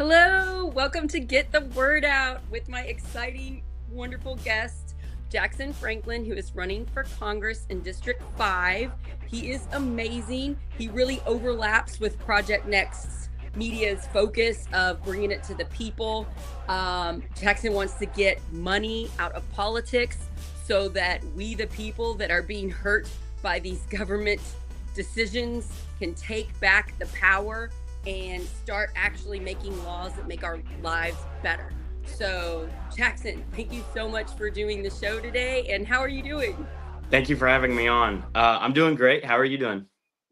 Hello, welcome to Get the Word Out with my exciting, wonderful guest, Jackson Franklin, who is running for Congress in District 5. He is amazing. He really overlaps with Project Next's media's focus of bringing it to the people. Jackson wants to get money out of politics so that we, the people that are being hurt by these government decisions, can take back the power and start actually making laws that make our lives better. So, Jackson, thank you so much for doing the show today. And how are you doing? Thank you for having me on. I'm doing great. How are you doing?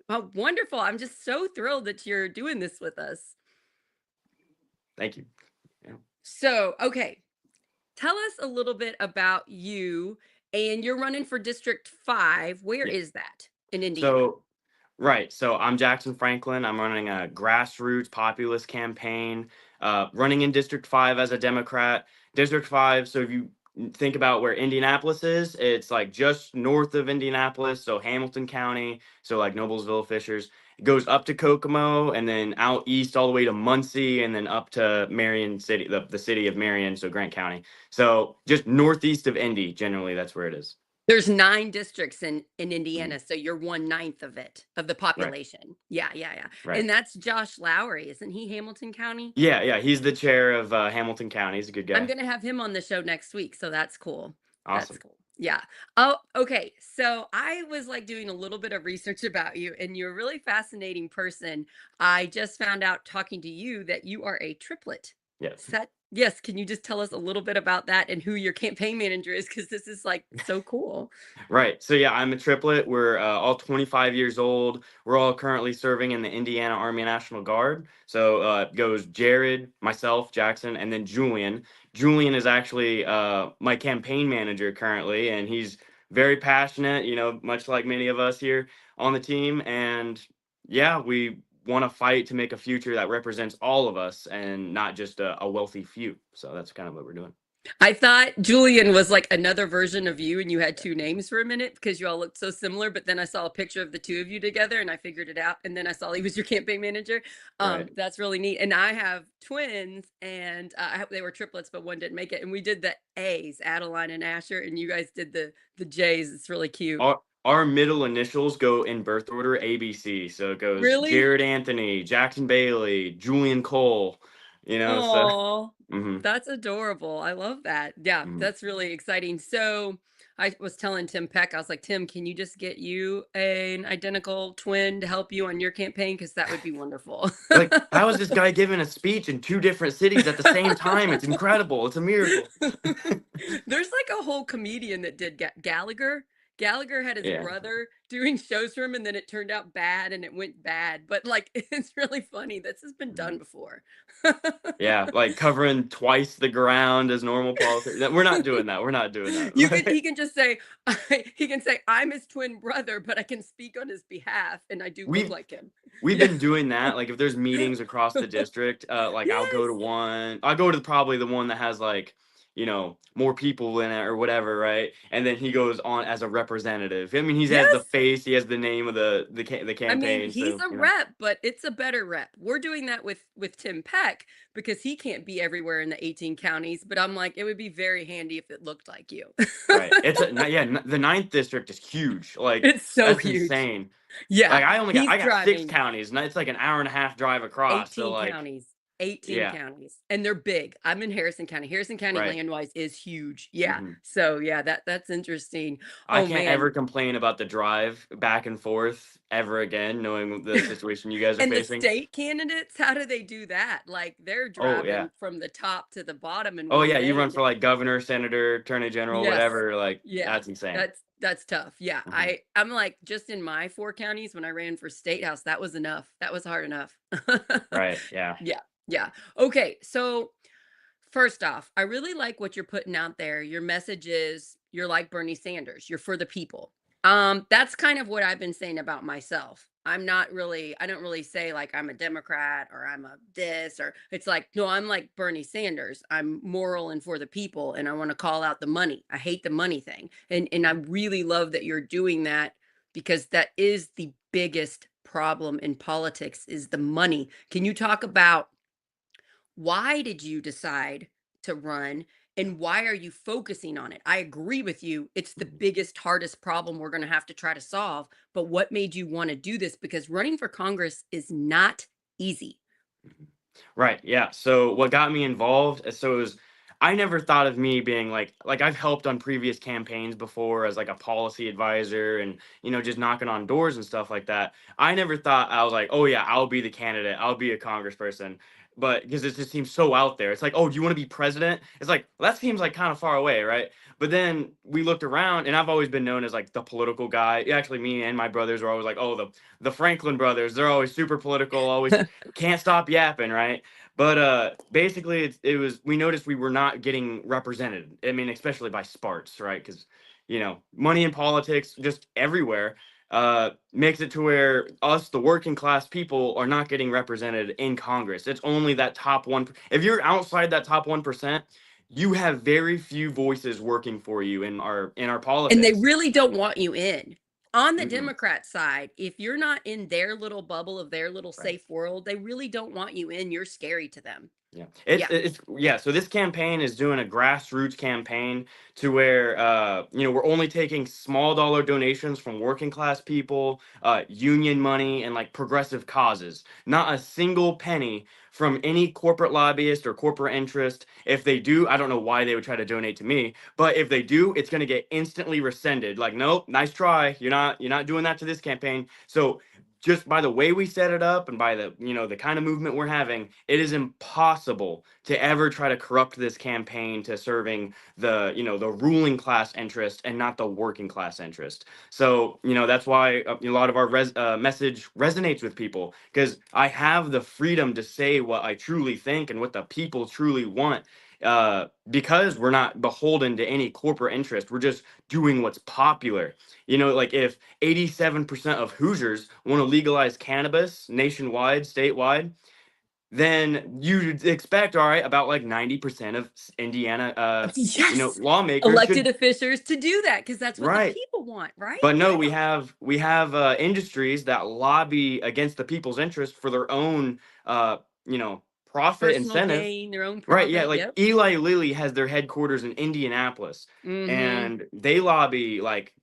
Oh, wonderful. I'm just so thrilled that you're doing this with us. Thank you. Yeah. So, okay, tell us a little bit about you. And you're running for District 5. Where Yeah. is that in Indiana? So, right. So I'm Jackson Franklin. I'm running a grassroots populist campaign, running in District 5 as a Democrat. District 5, so if you think about where Indianapolis is, it's like just north of Indianapolis, so Hamilton County, so like Noblesville, Fishers. It goes up to Kokomo and then out east all the way to Muncie and then up to Marion City, the city of Marion, so Grant County. So just northeast of Indy, generally, that's where it is. There's 9 districts in Mhm. Indiana, so you're 1/9 of it, of the Right, population. Yeah, yeah, yeah, right. and that's Josh Lowry, isn't he Hamilton County? Yeah, yeah, he's the chair of, Hamilton County, he's a good I'm guy. gonna have him on the show next week, so that's cool. That's Awesome. cool. Yeah. Oh, okay, so I was, like, doing a little bit of research about you, and you're a really fascinating person. I just found out talking to you that you are a triplet. Is Yes. that Yes, can you just tell us a little bit about that and who your campaign manager is? Because this is, like, so cool. Right, so, yeah, I'm a triplet, we're, all 25 years old, we're all currently serving in the Indiana Army National Guard, so, it goes Jared, myself, Jackson, and then Julian. Julian is actually, my campaign manager currently, and he's very passionate, much like many of us here on the team, and, yeah, we wanna fight to make a future that represents all of us and not just a wealthy few, so that's kind of what we're doing. I thought Julian was like another version of you, and you had 2 names for a minute because you all looked so similar, but then I saw a picture of the 2 of you together, and I figured it out, and then I saw he was your campaign manager. Right. That's really neat, and I have twins, and, they were triplets, but one didn't make it, and we did the A's, Adeline and Asher, and you guys did the J's. It's really cute. Our middle initials go in birth order ABC, so it goes Really? Jared Anthony, Jackson Bailey, Julian Cole, so Oh, mhm, that's adorable. I love that. Yeah, mhm. that's really exciting. So I was telling Tim Peck, I was like, Tim, can you just get you an identical twin to help you on your campaign? Because that would be wonderful. Like, how is this guy giving a speech in 2 different cities at the same time? It's incredible, it's a miracle. There's like a whole comedian that did Gallagher. Gallagher had his Yeah. brother doing shows for him, and then it turned out bad and it went bad. But like, it's really funny. This has been Mhm. done before. Yeah, like, covering twice the ground as normal politics. We're not doing that, we're not doing You can that. he can just say he can say, "I'm his twin brother, but I can speak on his behalf, and I do look We've like him." We've Yeah. been doing that, like, if there's meetings across the district, like, Yes. I'll go to probably the one that has, like, more people in it or whatever, right? And then he goes on as a representative. I mean, he has the Yes. face, he has the name of the I mean, campaign, he's so, a rep, but it's a better rep. We're doing that with Tim Peck because he can't be everywhere in the 18 counties, but I'm like, it would be very handy if it looked like you. right. The ninth district is huge, like, It's so that's huge. insane. Yeah, Like, he's I got 6 driving counties, and it's like an hour and a half drive across, so, 18 like, counties, 18 yeah, counties, and they're big. I'm in Harrison County. Harrison County right. land-wise is huge. Yeah. Mhm. So, yeah, that's interesting. I Oh, can't man. ever complain about the drive back and forth ever again, knowing the situation you guys are And the facing. state candidates, how do they do that? Like, they're Oh, yeah. driving from the top to the bottom in Oh, one yeah, you day, run and for, like, governor, senator, attorney general, yes. whatever, like, Yeah. that's insane. That's tough. Yeah. Mhm. I'm like, just in my 4 counties when I ran for state house, that was enough. That was hard enough. Right, yeah. Yeah. Yeah. Okay. So, first off, I really like what you're putting out there. Your message is you're like Bernie Sanders. You're for the people. That's kind of what I've been saying about myself. I don't really say like I'm a Democrat or I'm a this, or it's like, no, I'm like Bernie Sanders. I'm moral and for the people, and I want to call out the money. I hate the money thing. And I really love that you're doing that because that is the biggest problem in politics is the money. Can you talk about Why did you decide to run? And why are you focusing on it? I agree with you. It's the Mhm. biggest, hardest problem we're going to have to try to solve. But what made you want to do this? Because running for Congress is not easy. Mhm. Right. Yeah. So what got me involved? So it was, I never thought of me being like I've helped on previous campaigns before as like a policy advisor and just knocking on doors and stuff like that. I never thought I was like, oh yeah, I'll be the candidate. I'll be a congressperson. But because it just seems so out there. It's like, oh, do you want to be president? It's like, well, that seems like kind of far away, right? But then we looked around and I've always been known as like the political guy. Actually, me and my brothers were always like, oh, the Franklin brothers, they're always super political, always can't stop yapping, right? But basically, it was we noticed we were not getting represented. I mean, especially by Sparts, right? Because money in politics just everywhere makes it to where us, the working class people, are not getting represented in Congress. It's only that top one. If you're outside that top 1%, you have very few voices working for you in our And they politics. really don't want you in. On the Mm-mm. Democrat side, if you're not in their little bubble of their little Right. safe world, they really don't want you in. You're scary to them. Yeah. Yeah. It's yeah, so this campaign is doing a grassroots campaign to where we're only taking small dollar donations from working class people, union money and like progressive causes. Not a single penny from any corporate lobbyist or corporate interest. If they do, I don't know why they would try to donate to me, but if they do, it's going to get instantly rescinded. Like, nope, nice try. You're not doing that to this campaign. So just by the way we set it up and by the kind of movement we're having, it is impossible to ever try to corrupt this campaign to serving the ruling class interest and not the working class interest. So that's why a lot of our message resonates with people, because I have the freedom to say what I truly think and what the people truly want, because we're not beholden to any corporate interest. We're just doing what's popular. Like if 87% of Hoosiers want to legalize cannabis nationwide, statewide, then you'd expect, all right, about like 90% of Indiana, Yes. lawmakers Elected should, officials to do that because that's what the right. people want, right? But Yeah. no, we have industries that lobby against the people's interest for their own, profit Personal incentive. gain, their own Right, yeah, profit. like Yep. Eli Lilly has their headquarters in Indianapolis, Mhm. and they lobby like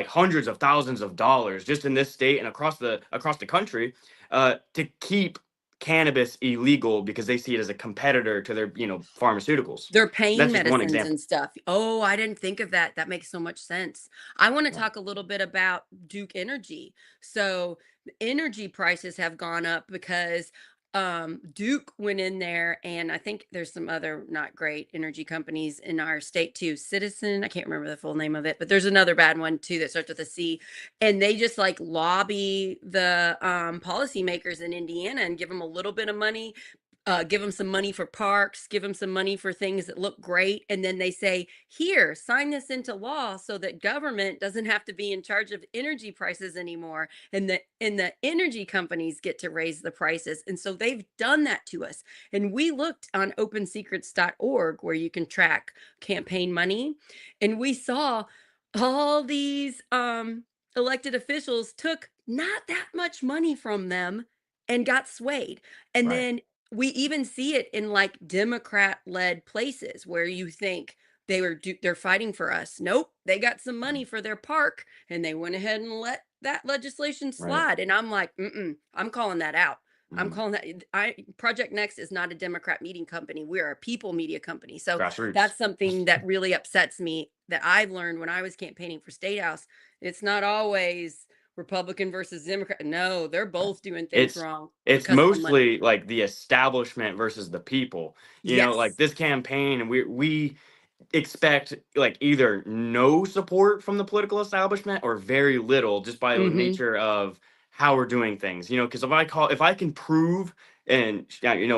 hundreds of thousands of dollars just in this state and across the country, to keep cannabis illegal because they see it as a competitor to their pharmaceuticals. Their pain That's just one medicines example. and stuff. Oh, I didn't think of that. That makes so much sense. I wanna Right. talk a little bit about Duke Energy. So, the energy prices have gone up because, Duke went in there, and I think there's some other not great energy companies in our state too. Citizen, I can't remember the full name of it, but there's another bad one too that starts with a C, and they just, like, lobby the, policymakers in Indiana and give them a little bit of money, give them some money for parks, give them some money for things that look great. And then they say, here, sign this into law so that government doesn't have to be in charge of energy prices anymore. And the energy companies get to raise the prices. And so they've done that to us. And we looked on opensecrets.org where you can track campaign money. And we saw all these elected officials took not that much money from them and got swayed. And Right. then we even see it in like Democrat-led places where you think they're fighting for us. Nope, they got some money Mhm. for their park and they went ahead and let that legislation Right. slide. And I'm like, mm-mm, I'm calling that out. I'm Mhm. calling that I Project Next is not a Democrat meeting company. We're a people media company. So Grassroots. that's something that really upsets me that I've learned when I was campaigning for State House. It's not always Republican versus Democrat. No, they're Right. both doing things It's wrong it's because of the money. mostly like the establishment versus the people. Like Yes. this campaign, and we expect like either no support from the political establishment or very little, just by the Mhm. nature of how we're doing things. Because if I can prove, and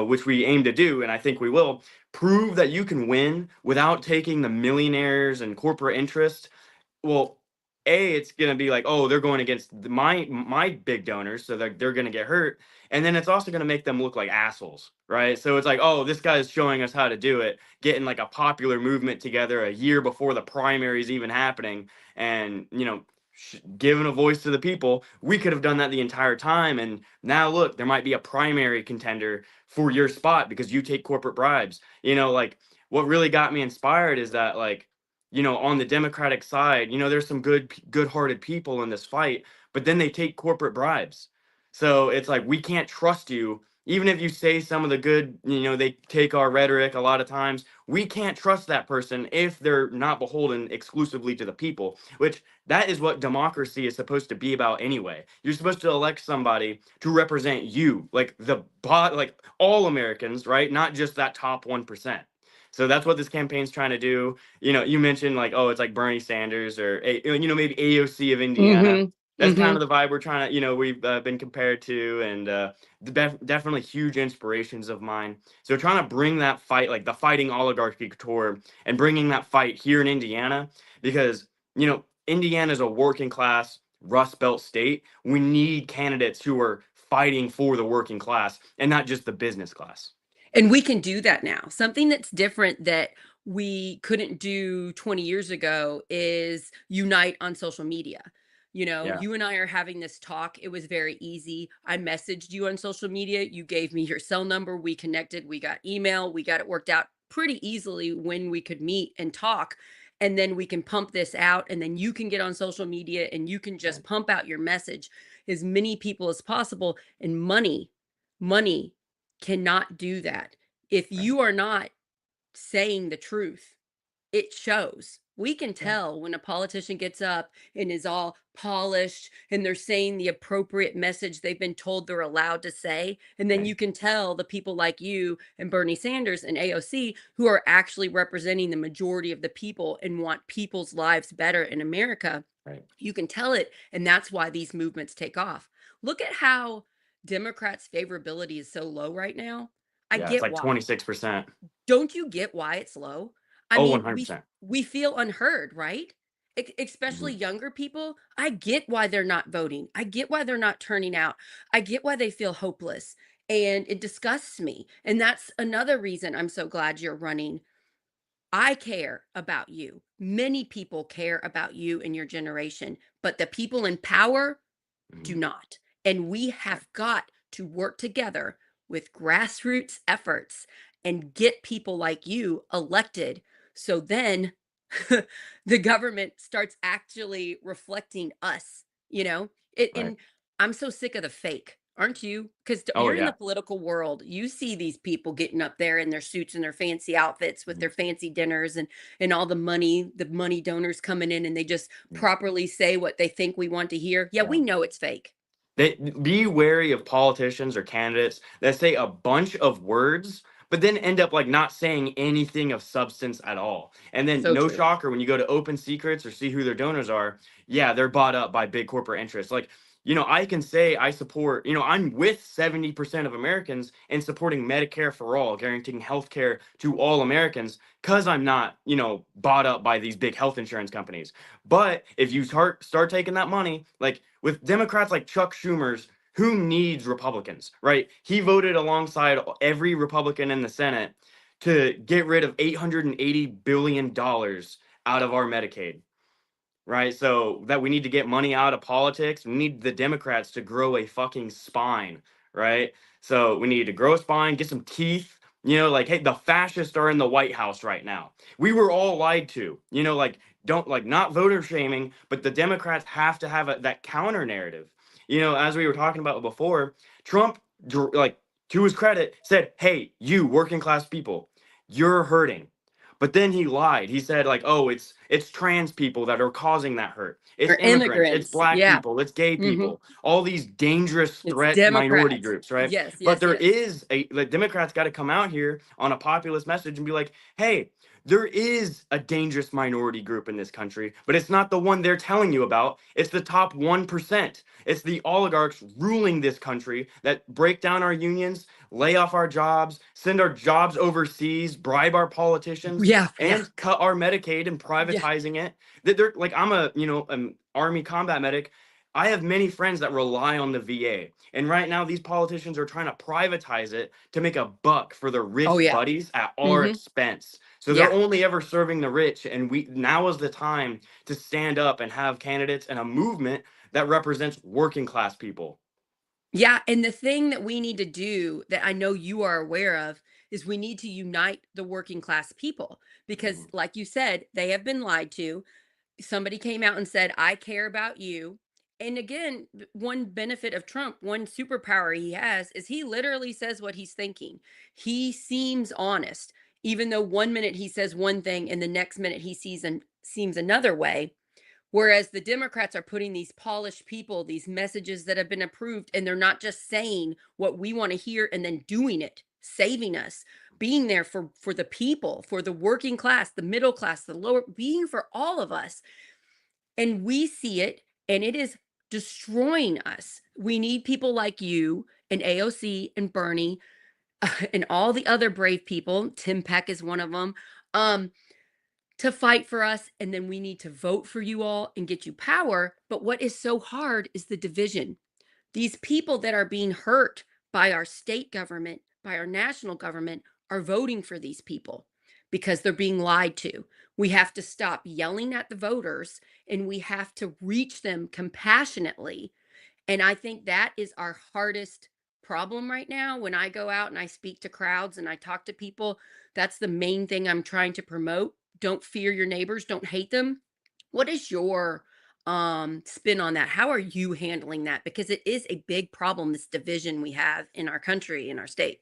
which we aim to do, and I think we will prove, that you can win without taking the millionaires and corporate interest, well, it's gonna be like, oh, they're going against my big donors, so they're gonna get hurt, and then it's also gonna make them look like assholes, right? So it's like, oh, this guy's showing us how to do it, getting like a popular movement together a year before the primaries even happening, and given a voice to the people. We could have done that the entire time. And now look, there might be a primary contender for your spot because you take corporate bribes. Like what really got me inspired is that like, on the Democratic side, there's some good-hearted people in this fight, but then they take corporate bribes. So it's like we can't trust you. Even if you say some of the good, they take our rhetoric a lot of times. We can't trust that person if they're not beholden exclusively to the people, which that is what democracy is supposed to be about anyway. You're supposed to elect somebody to represent you, like like all Americans, right? Not just that top 1%. So that's what this campaign's trying to do. You mentioned like, oh, it's like Bernie Sanders or maybe AOC of Indiana. Mm-hmm. That's kind Mm-hmm. of the vibe we're trying to, we've been compared to, and definitely huge inspirations of mine. So trying to bring that fight, like the fighting oligarchy tour, and bringing that fight here in Indiana, because Indiana is a working class Rust Belt state. We need candidates who are fighting for the working class and not just the business class. And we can do that now. Something that's different that we couldn't do 20 years ago is unite on social media. Yeah. You and I are having this talk. It was very easy. I messaged you on social media. You gave me your cell number. We connected. We got email. We got it worked out pretty easily when we could meet and talk. And then we can pump this out. And then you can get on social media and you can just pump out your message as many people as possible. And money cannot do that. If Right. you are not saying the truth, it shows. We can Yeah. tell when a politician gets up and is all polished and they're saying the appropriate message they've been told they're allowed to say. And then Right. you can tell the people like you and Bernie Sanders and AOC who are actually representing the majority of the people and want people's lives better in America. Right. You can tell it. And that's why these movements take off. Look at how Democrats' favorability is so low right now. I Yeah. It's get like why. 26%. Don't you get why it's low? I Oh, mean, 100%. we feel unheard, right? Especially Mhm. younger people. I get why they're not voting. I get why they're not turning out. I get why they feel hopeless. And it disgusts me. And that's another reason I'm so glad you're running. I care about you. Many people care about you and your generation, but the people in power do Mhm. not. And we Right. have got to work together with grassroots efforts and get people like you elected. So then the government starts actually reflecting us, Right. and I'm so sick of the fake. Aren't you? Because Oh, you're in the yeah. political world. You see these people getting up there in their suits and their fancy outfits with Mhm. their fancy dinners and all the money donors coming in and they just Yeah. properly say what they think we want to hear. Yeah, Yeah. we know it's fake. Be wary of politicians or candidates that say a bunch of words, but then end up like not saying anything of substance at all. And then So no true. shocker when you go to Open Secrets or see who their donors are, yeah, they're bought up by big corporate interests. Like, I can say I support, I'm with 70% of Americans in supporting Medicare for all, guaranteeing health care to all Americans, because I'm not, bought up by these big health insurance companies. But if you start taking that money, like with Democrats like Chuck Schumer's, who needs Republicans, right? He voted alongside every Republican in the Senate to get rid of $880 billion out of our Medicaid, right? So that we need to get money out of politics. We need the Democrats to grow a fucking spine, right? So we need to grow a spine, get some teeth. Like, hey, the fascists are in the White House right now. We were all lied to. Like, don't like not voter shaming, but the Democrats have to have that counter narrative. As we were talking about before, Trump, like to his credit, said, "Hey, you working class people, you're hurting." But then he lied. He said like, "Oh, it's trans people that are causing that hurt. It's Or immigrants, it's immigrants. black Yeah. people, it's gay Hmm. people, all these dangerous It's threat minority Democrats. groups," right? Yes, But yes, there yes. is the Democrats got to come out here on a populist message and be like, "Hey, there is a dangerous minority group in this country, but it's not the one they're telling you about. It's the top 1%. It's the oligarchs ruling this country that break down our unions, lay off our jobs, send our jobs overseas, bribe our politicians, Yeah, yeah, and cut our Medicaid and yeah. privatizing it. That they're like, I'm a an army combat medic. I have many friends that rely on the VA. And right now, these politicians are trying to privatize it to make a buck for their Oh rich yeah. buddies at our Mm-hmm. expense. So they're Yeah. only ever serving the rich. And now is the time to stand up and have candidates and a movement that represents working class people. Yeah, and the thing that we need to do that I know you are aware of is we need to unite the working class people because Mhm. like you said, they have been lied to. Somebody came out and said, "I care about you." And again, one benefit of Trump, one superpower he has is he literally says what he's thinking. He seems honest, even though one minute he says one thing and the next minute he seems another way. Whereas the Democrats are putting these polished people, these messages that have been approved, and they're not just saying what we want to hear and then doing it, saving us, being there for the people, for the working class, the middle class, the lower, being for all of us. And we see it, and it is destroying us. We need people like you and AOC and Bernie and all the other brave people. Tim Peck is one of them. Um, to fight for us, and then we need to vote for you all and get you power. But what is so hard is the division. These people that are being hurt by our state government, by our national government, are voting for these people because they're being lied to. We have to stop yelling at the voters and we have to reach them compassionately. And I think that is our hardest problem right now. When I go out and I speak to crowds and I talk to people, that's the main thing I'm trying to promote. Don't fear your neighbors, don't hate them. What is your spin on that? How are you handling that? Because it is a big problem, this division we have in our country, in our state.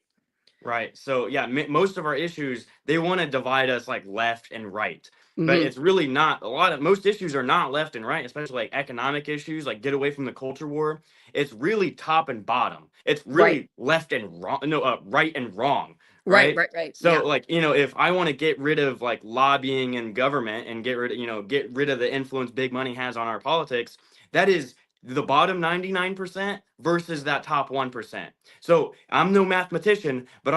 Right. So yeah, most of our issues, they want to divide us like left and right. But Hmm. it's really not. A lot of most issues are not left and right, especially like economic issues, like get away from the culture war. It's really top and bottom. It's Right. really left and wrong, no, right and wrong, Right, right? right, right. So Yeah. like, if I want to get rid of like lobbying and government and get rid of the influence big money has on our politics, that is the bottom 99% versus that top 1%. So I'm no mathematician, but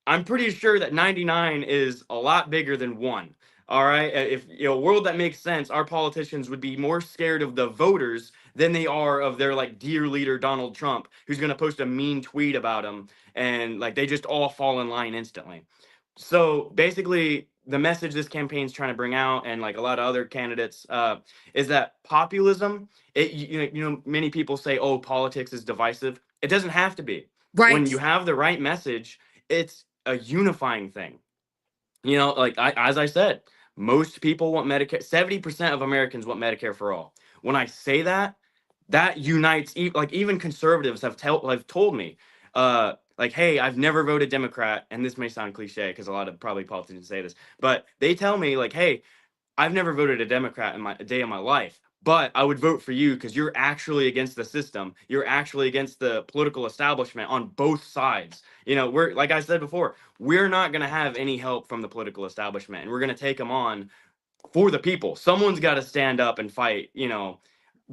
I'm pretty sure that 99 is a lot bigger than one. All right. If a world that makes sense, our politicians would be more scared of the voters than they are of their like dear leader Donald Trump, who's gonna post a mean tweet about him, and like they just all fall in line instantly. So basically, the message this campaign's trying to bring out, and like a lot of other candidates, is that populism. Many people say, "Oh, politics is divisive." It doesn't have to be. When you Right. have the right message, it's a unifying thing. Like as I said, most people want Medicare. 70% of Americans want Medicare for all. When I say that, that unites. Like even conservatives have told me, like, hey, I've never voted Democrat, and this may sound cliche because a lot of probably politicians say this, but they tell me like, hey, I've never voted a Democrat in a day of my life, but I would vote for you because you're actually against the system. You're actually against the political establishment on both sides. We're like I said before, we're not going to have any help from the political establishment, and we're going to take them on for the people. Someone's got to stand up and fight.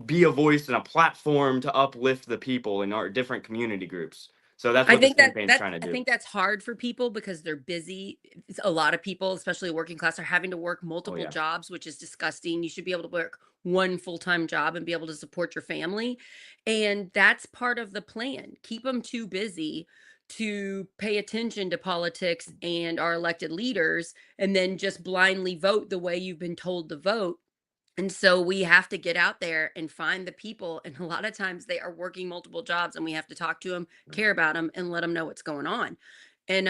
Be a voice and a platform to uplift the people in our different community groups. So that's I what this think that campaign's that's trying to I do. think that's hard for people because they're busy. A lot of people, especially working class, are having to work Oh multiple yeah. jobs, which is disgusting. You should be able to work one full-time job and be able to support your family. And that's part of the plan. Keep them too busy to pay attention to politics and our elected leaders and then just blindly vote the way you've been told to vote. And so we have to get out there and find the people. And a lot of times they are working multiple jobs and we have to talk to them, care about them, and let them know what's going on. And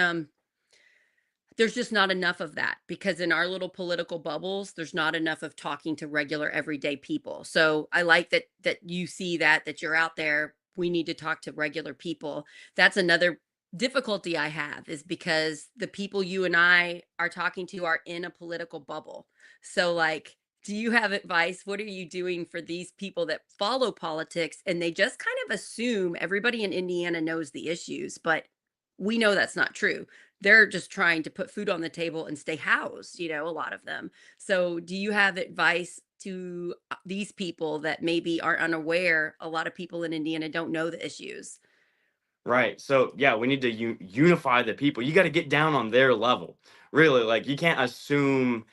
there's just not enough of that because in our little political bubbles, there's not enough of talking to regular everyday people. So I like that you see that you're out there. We need to talk to regular people. That's another difficulty I have is because the people you and I are talking to are in a political bubble. So like do you have advice? What are you doing for these people that follow politics and they just kind of assume everybody in Indiana knows the issues, but we know that's not true. They're just trying to put food on the table and stay housed, a lot of them. So, do you have advice to these people that maybe are unaware? A lot of people in Indiana don't know the issues. Right. So yeah, we need to unify the people. You got to get down on their level. Really, like you can't assume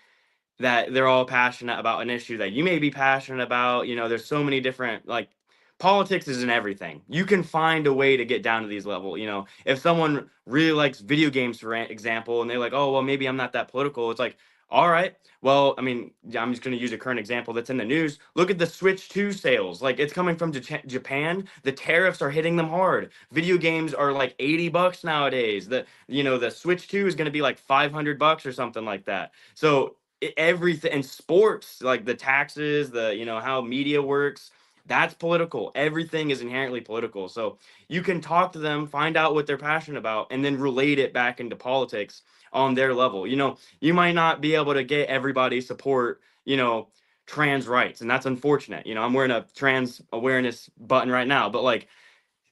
that they're all passionate about an issue that you may be passionate about. There's so many different like politics is in everything. You can find a way to get down to these level. You know, if someone really likes video games, for example, and they're like, oh, well, maybe I'm not that political. It's like, all right, well, I mean, yeah, I'm just going to use a current example that's in the news. Look at the Switch 2 sales. Like, it's coming from Japan. The tariffs are hitting them hard. Video games are like $80 nowadays. The Switch 2 is going to be like $500 or something like that. So everything, and sports, like the taxes, how media works, that's political. Everything is inherently political. So you can talk to them, find out what they're passionate about, and then relate it back into politics on their level. You might not be able to get everybody support, trans rights, and that's unfortunate. I'm wearing a trans awareness button right now, but like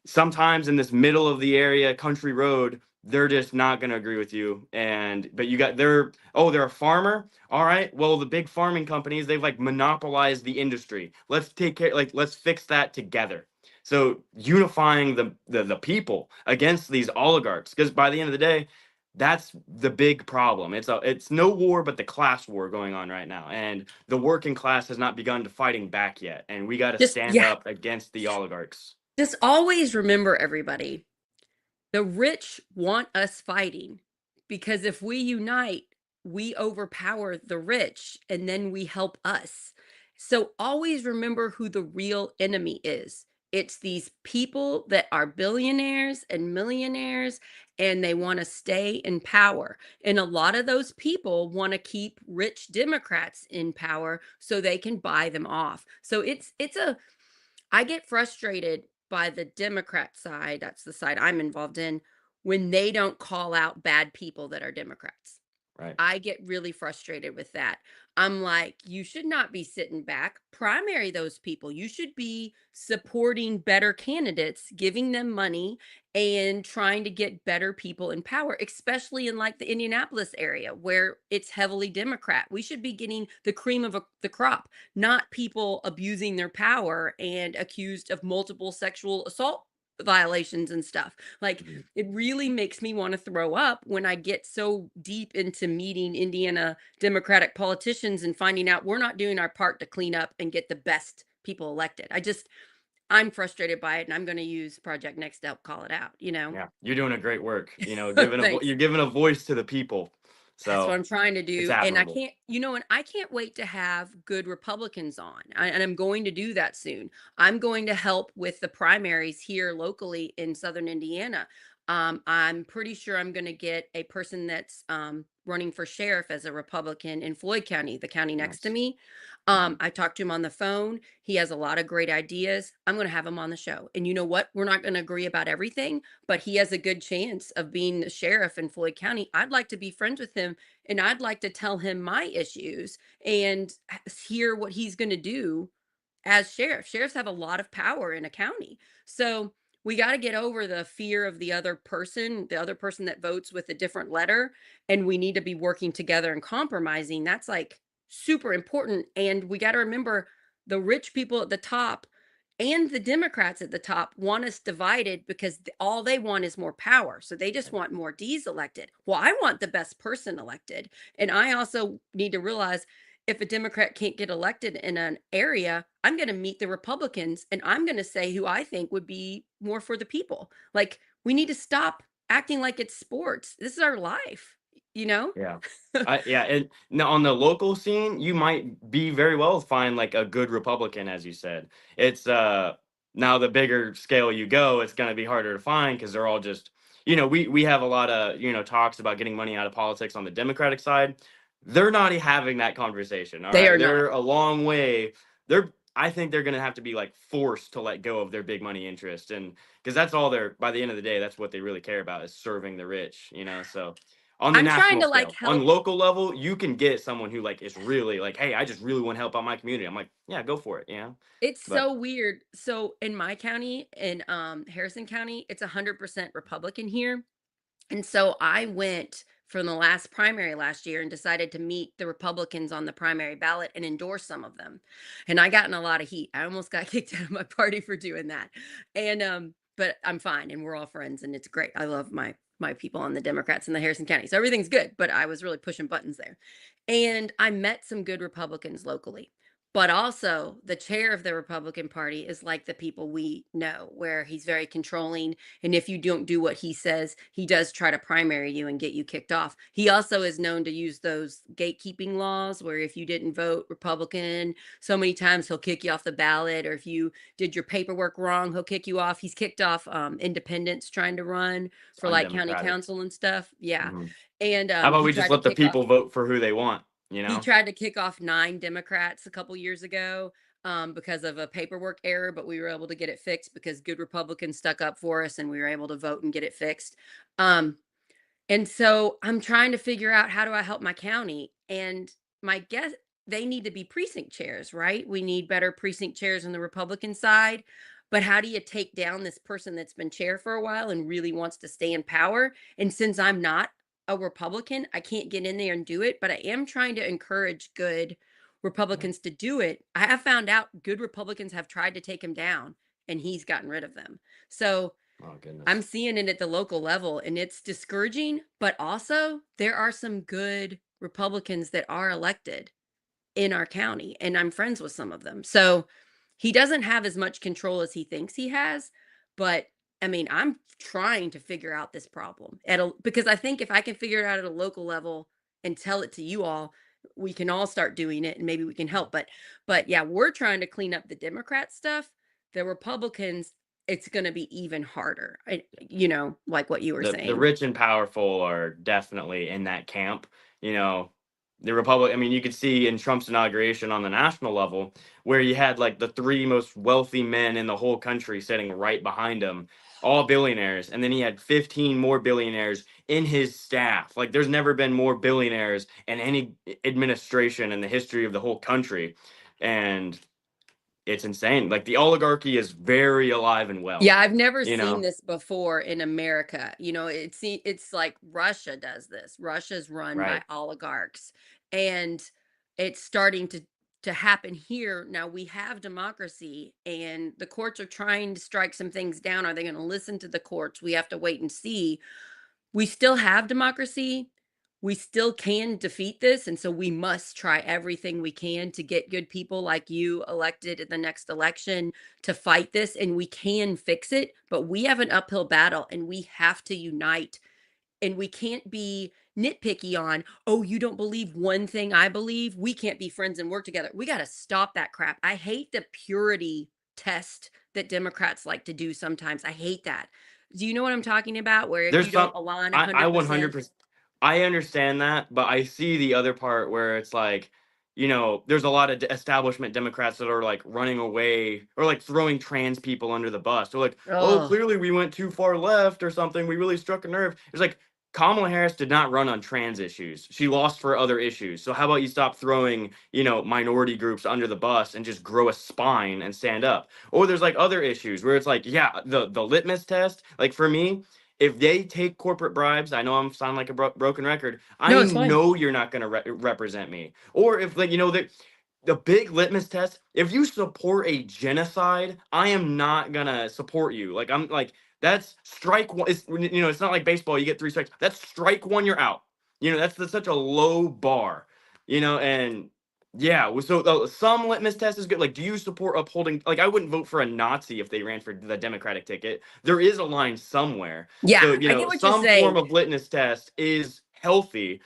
sometimes in this middle of the area country road, they're just not going to agree with you. But they're a farmer. All right, well, the big farming companies, they've like monopolized the industry. Let's take care, like, let's fix that together. So unifying the people against these oligarchs, because by the end of the day, that's the big problem. It's no war but the class war going on right now, and the working class has not begun to fighting back yet, and we got to Just, stand yeah, up against the oligarchs. just always remember, everybody, the rich want us fighting, because if we unite, we overpower the rich and then we help us. So always remember who the real enemy is. It's these people that are billionaires and millionaires, and they want to stay in power. And a lot of those people want to keep rich Democrats in power so they can buy them off. So I get frustrated by the Democrat side, that's the side I'm involved in, when they don't call out bad people that are Democrats. Right. I get really frustrated with that. I'm like, you should not be sitting back. Primary those people. You should be supporting better candidates, giving them money, and trying to get better people in power, especially in like the Indianapolis area where it's heavily Democrat. We should be getting the cream of the crop, not people abusing their power and accused of multiple sexual assault violations and stuff. Like, Mhm. it really makes me want to throw up when I get so deep into meeting Indiana Democratic politicians and finding out we're not doing our part to clean up and get the best people elected. I'm frustrated by it, and I'm going to use Project Next to help call it out. Yeah, you're doing a great work. Thanks. You're giving a voice to the people. That's what So I'm trying to it's do, and admirable. I can't wait to have good Republicans on, and I'm going to do that soon. I'm going to help with the primaries here locally in Southern Indiana. I'm pretty sure I'm going to get a person that's running for sheriff as a Republican in Floyd County, the county next to Nice. me. Hmm. I talked to him on the phone. He has a lot of great ideas. I'm going to have him on the show. And you know what? We're not going to agree about everything, but he has a good chance of being the sheriff in Floyd County. I'd like to be friends with him, and I'd like to tell him my issues and hear what he's going to do as sheriff. Sheriffs have a lot of power in a county. So we got to get over the fear of the other person that votes with a different letter. And we need to be working together and compromising. That's like super important. And we got to remember the rich people at the top and the Democrats at the top want us divided because all they want is more power. So they just want more D's elected. Well, I want the best person elected. And I also need to realize if a Democrat can't get elected in an area, I'm going to meet the Republicans and I'm going to say who I think would be more for the people. Like, we need to stop acting like it's sports. This is our life, you know? Yeah. And now on the local scene, you might be very well find like a good Republican, as you said. It's now the bigger scale you go, it's going to be harder to find because they're all just, we have a lot of, talks about getting money out of politics on the Democratic side. They're not having that conversation. All They right. are not. They're a long way. I think they're going to have to be like forced to let go of their big money interest. And because that's all by the end of the day, that's what they really care about, is serving the rich. So on the I'm trying national to like scale. On help. local level, you can get someone who like is really like, hey, I just really want to help out my community. I'm like, yeah, go for it. It's But so weird. So in my county, in Harrison County, it's 100% Republican here. And so I went from the last primary last year and decided to meet the Republicans on the primary ballot and endorse some of them. And I got in a lot of heat. I almost got kicked out of my party for doing that. And but I'm fine and we're all friends and it's great. I love my people on the Democrats in the Harrison County. So everything's good, but I was really pushing buttons there. And I met some good Republicans locally. But also, the chair of the Republican Party is like the people we know, where he's very controlling. And if you don't do what he says, he does try to primary you and get you kicked off. He also is known to use those gatekeeping laws where if you didn't vote Republican so many times, he'll kick you off the ballot. Or if you did your paperwork wrong, he'll kick you off. He's kicked off independents trying to run It's for like county undemocratic. council and stuff. Yeah. Mhm. And How about he we just tried to let the kick off people vote for who they want, you he know? tried to kick off 9 Democrats a couple years ago, because of a paperwork error, but we were able to get it fixed because good Republicans stuck up for us and we were able to vote and get it fixed. Um, and so I'm trying to figure out how do I help my county? And my guess they need to be precinct chairs, right? We need better precinct chairs on the Republican side. But how do you take down this person that's been chair for a while and really wants to stay in power? And since I'm not a Republican, I can't get in there and do it, but I am trying to encourage good Yeah. Republicans to do it. I have found out good Republicans have tried to take him down and he's gotten rid of them. So Oh, I'm goodness. seeing it at the local level and it's discouraging, but also there are some good Republicans that are elected in our county and I'm friends with some of them. So he doesn't have as much control as he thinks he has, but I mean, I'm trying to figure out this problem because I think if I can figure it out at a local level and tell it to you all, we can all start doing it and maybe we can help. But yeah, we're trying to clean up the Democrat stuff. The Republicans, it's going to be even harder. Like what you were The saying. rich and powerful are definitely in that camp. You know, the Republic. I mean, you could see in Trump's inauguration on the national level where you had like the three most wealthy men in the whole country sitting right behind him, all billionaires, and then he had 15 more billionaires in his staff. Like, there's never been more billionaires in any administration in the history of the whole country, and it's insane. Like, the oligarchy is very alive and well. Yeah, I've never You seen know, this before in America. It's like Russia does this. Russia's run by right? oligarchs, and it's starting to happen here. Now we have democracy, and the courts are trying to strike some things down. Are they going to listen to the courts? We have to wait and see. We still have democracy. We still can defeat this. And so we must try everything we can to get good people like you elected in the next election to fight this. And we can fix it. But we have an uphill battle and we have to unite. And we can't be nitpicky on, oh, you don't believe one thing I believe. We can't be friends and work together. We got to stop that crap. I hate the purity test that Democrats like to do sometimes. I hate that. Do you know what I'm talking about? Where if you There's don't some align I 100%. 100% I understand that, but I see the other part where it's like, there's a lot of establishment Democrats that are like running away or like throwing trans people under the bus. They're like, "Oh, Oh, clearly we went too far left or something. We really struck a nerve." It's like Kamala Harris did not run on trans issues. She lost for other issues. So how about you stop throwing, minority groups under the bus and just grow a spine and stand up? Or there's like other issues where it's like, yeah, the litmus test, like for me, if they take corporate bribes, I know I'm sound like a broken record. no, I it's fine. know you're not going to represent me. Or if like the big litmus test, if you support a genocide, I am not gonna support you. Like I'm like that's strike one. It's not like baseball. You get three strikes. That's strike one. You're out. That's such a low bar. And yeah. So some litmus test is good. Like, do you support upholding? Like, I wouldn't vote for a Nazi if they ran for the Democratic ticket. There is a line somewhere. So Yeah, I get what you're some form saying. of litmus test is healthy.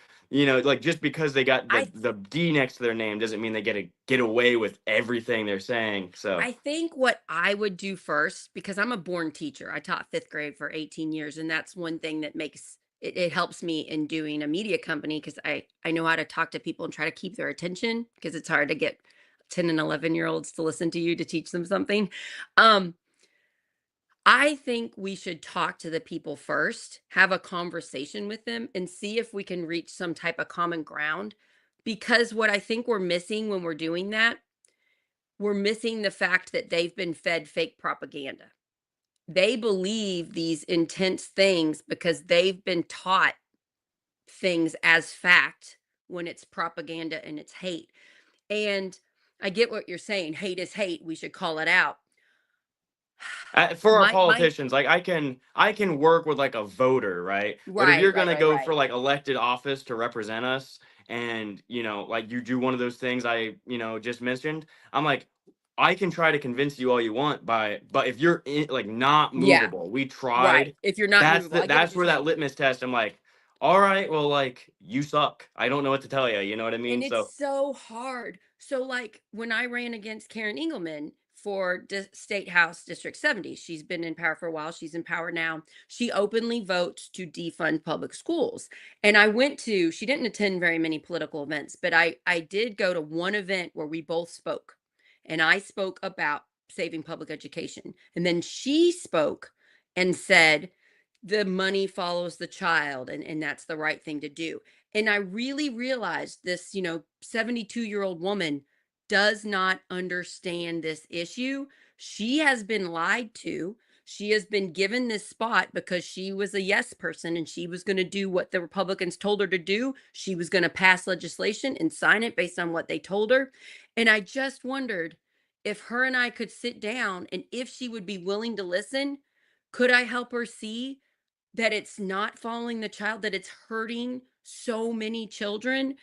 Like just because they got I the D next to their name doesn't mean they get away with everything they're saying. So I think what I would do first, because I'm a born teacher. I taught 5th grade for 18 years, and that's one thing that makes it helps me in doing a media company because I know how to talk to people and try to keep their attention because it's hard to get 10 and 11-year-olds to listen to you to teach them something. Um, I think we should talk to the people first, have a conversation with them, and see if we can reach some type of common ground. Because what I think we're missing when we're doing that, we're missing the fact that they've been fed fake propaganda. They believe these intense things because they've been taught things as fact when it's propaganda and it's hate. And I get what you're saying. Hate is hate. We should call it out. for our My politicians, like I can work with like a voter, right? But if right, you're right, gonna right, go right. for like elected office to represent us, and like you do one of those things I just mentioned, I'm like, I can try to convince you all you want but if you're like not Yeah, movable, we right. tried. If you're not movable, I get what That's you're where that saying. litmus test. I'm like, all right, well, like, you suck. I don't know what to tell you. You know what I And mean? it's So so hard. So, like, when I ran against Karen Engelman for State House District 70, she's been in power for a while. She's in power now. She openly votes to defund public schools. And she didn't attend very many political events, but I did go to one event where we both spoke. And I spoke about saving public education. And then she spoke and said, the money follows the child, and that's the right thing to do. And I really realized this, 72-year-old woman does not understand this issue. She has been lied to. She has been given this spot because she was a yes person and she was going to do what the Republicans told her to do. She was going to pass legislation and sign it based on what they told her. And I just wondered if her and I could sit down and if she would be willing to listen, could I help her see that it's not following the child, that it's hurting so many children?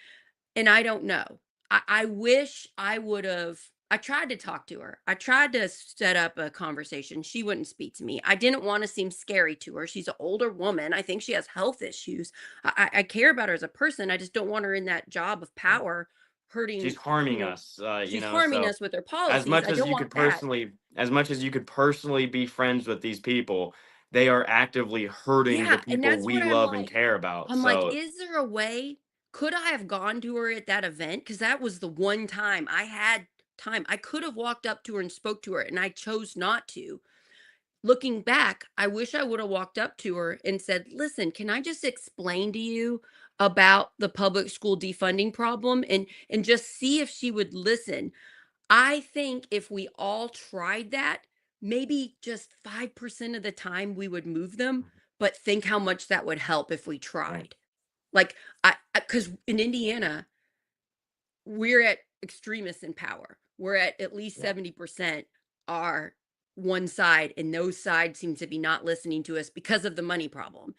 And I don't know. I wish I would have. I tried to talk to her. I tried to set up a conversation. She wouldn't speak to me. I didn't want to seem scary to her. She's an older woman. I think she has health issues. I care about her as a person. I just don't want her in that job of power she's hurting, harming us, she's harming so us with her policies. I don't want that. as much as you could personally be friends with these people, they are actively hurting the Yeah, and people that's we what I'm love and like. care about. I'm like, So is there a way? Could I have gone to her at that event? Because that was the one time I had time. I could have walked up to her and spoke to her, and I chose not to. Looking back, I wish I would have walked up to her and said, "Listen, can I just explain to you about the public school defunding problem and just see if she would listen?" I think if we all tried that, maybe just 5% of the time we would move them, but think how much that would help if we right. tried. Like, because in Indiana, we're at extremists in power. We're at least Yeah. 70% are one side, and those sides seem to be not listening to us because of the money problem.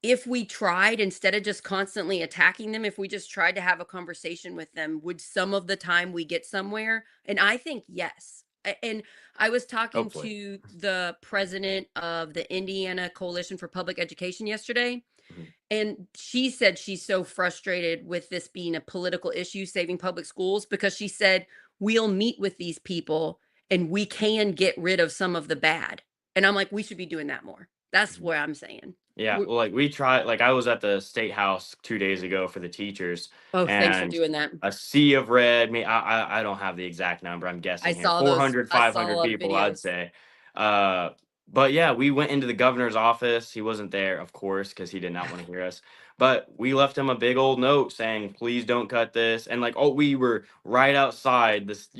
If we tried, instead of just constantly attacking them, if we just tried to have a conversation with them, would some of the time we get somewhere? And I think yes. And I was talking Hopefully. to the president of the Indiana Coalition for Public Education yesterday, Mhm. and she said she's so frustrated with this being a political issue, saving public schools, because she said, we'll meet with these people and we can get rid of some of the bad. And I'm like, we should be doing that more. That's Mhm. what I'm saying. Yeah, We're, well, like we tried, like I was at the state house 2 days ago for the teachers, oh, thanks for and doing that. a sea of red. I don't have the exact number. I'm I guessing here, saw those. 400, I saw a 500 lot of people, I'd videos. say. Uh, but yeah, we went into the governor's office. He wasn't there, of course, because he did not want to hear us. But we left him a big old note saying, "Please don't cut this." And like, oh, we were right outside this,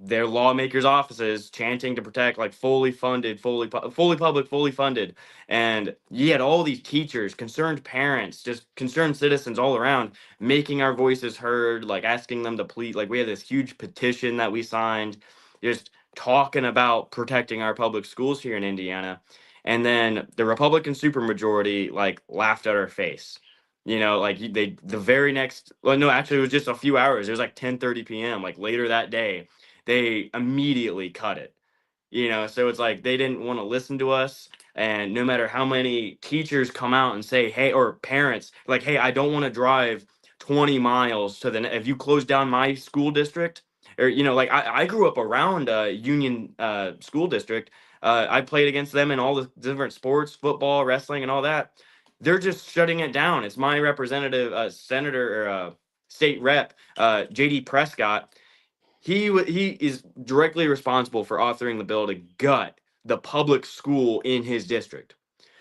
their lawmakers' offices chanting to protect like fully funded, fully public, fully funded, and you had all these teachers, concerned parents, just concerned citizens all around making our voices heard, like asking them to please. Like we had this huge petition that we signed, just talking about protecting our public schools here in Indiana, and then the Republican supermajority like laughed at our face. Like they the very next, well, no, actually, it was just a few hours. It was like 10:30 p.m. Like later that day they immediately cut it. So it's like they didn't want to listen to us. And no matter how many teachers come out and say, hey, or parents, like, hey, I don't want to drive 20 miles to if you close down my school district, or, like I grew up around Union School District. I played against them in all the different sports, football, wrestling, and all that. They're just shutting it down. It's my representative, senator, or state rep, JD Prescott. He is directly responsible for authoring the bill to gut the public school in his district.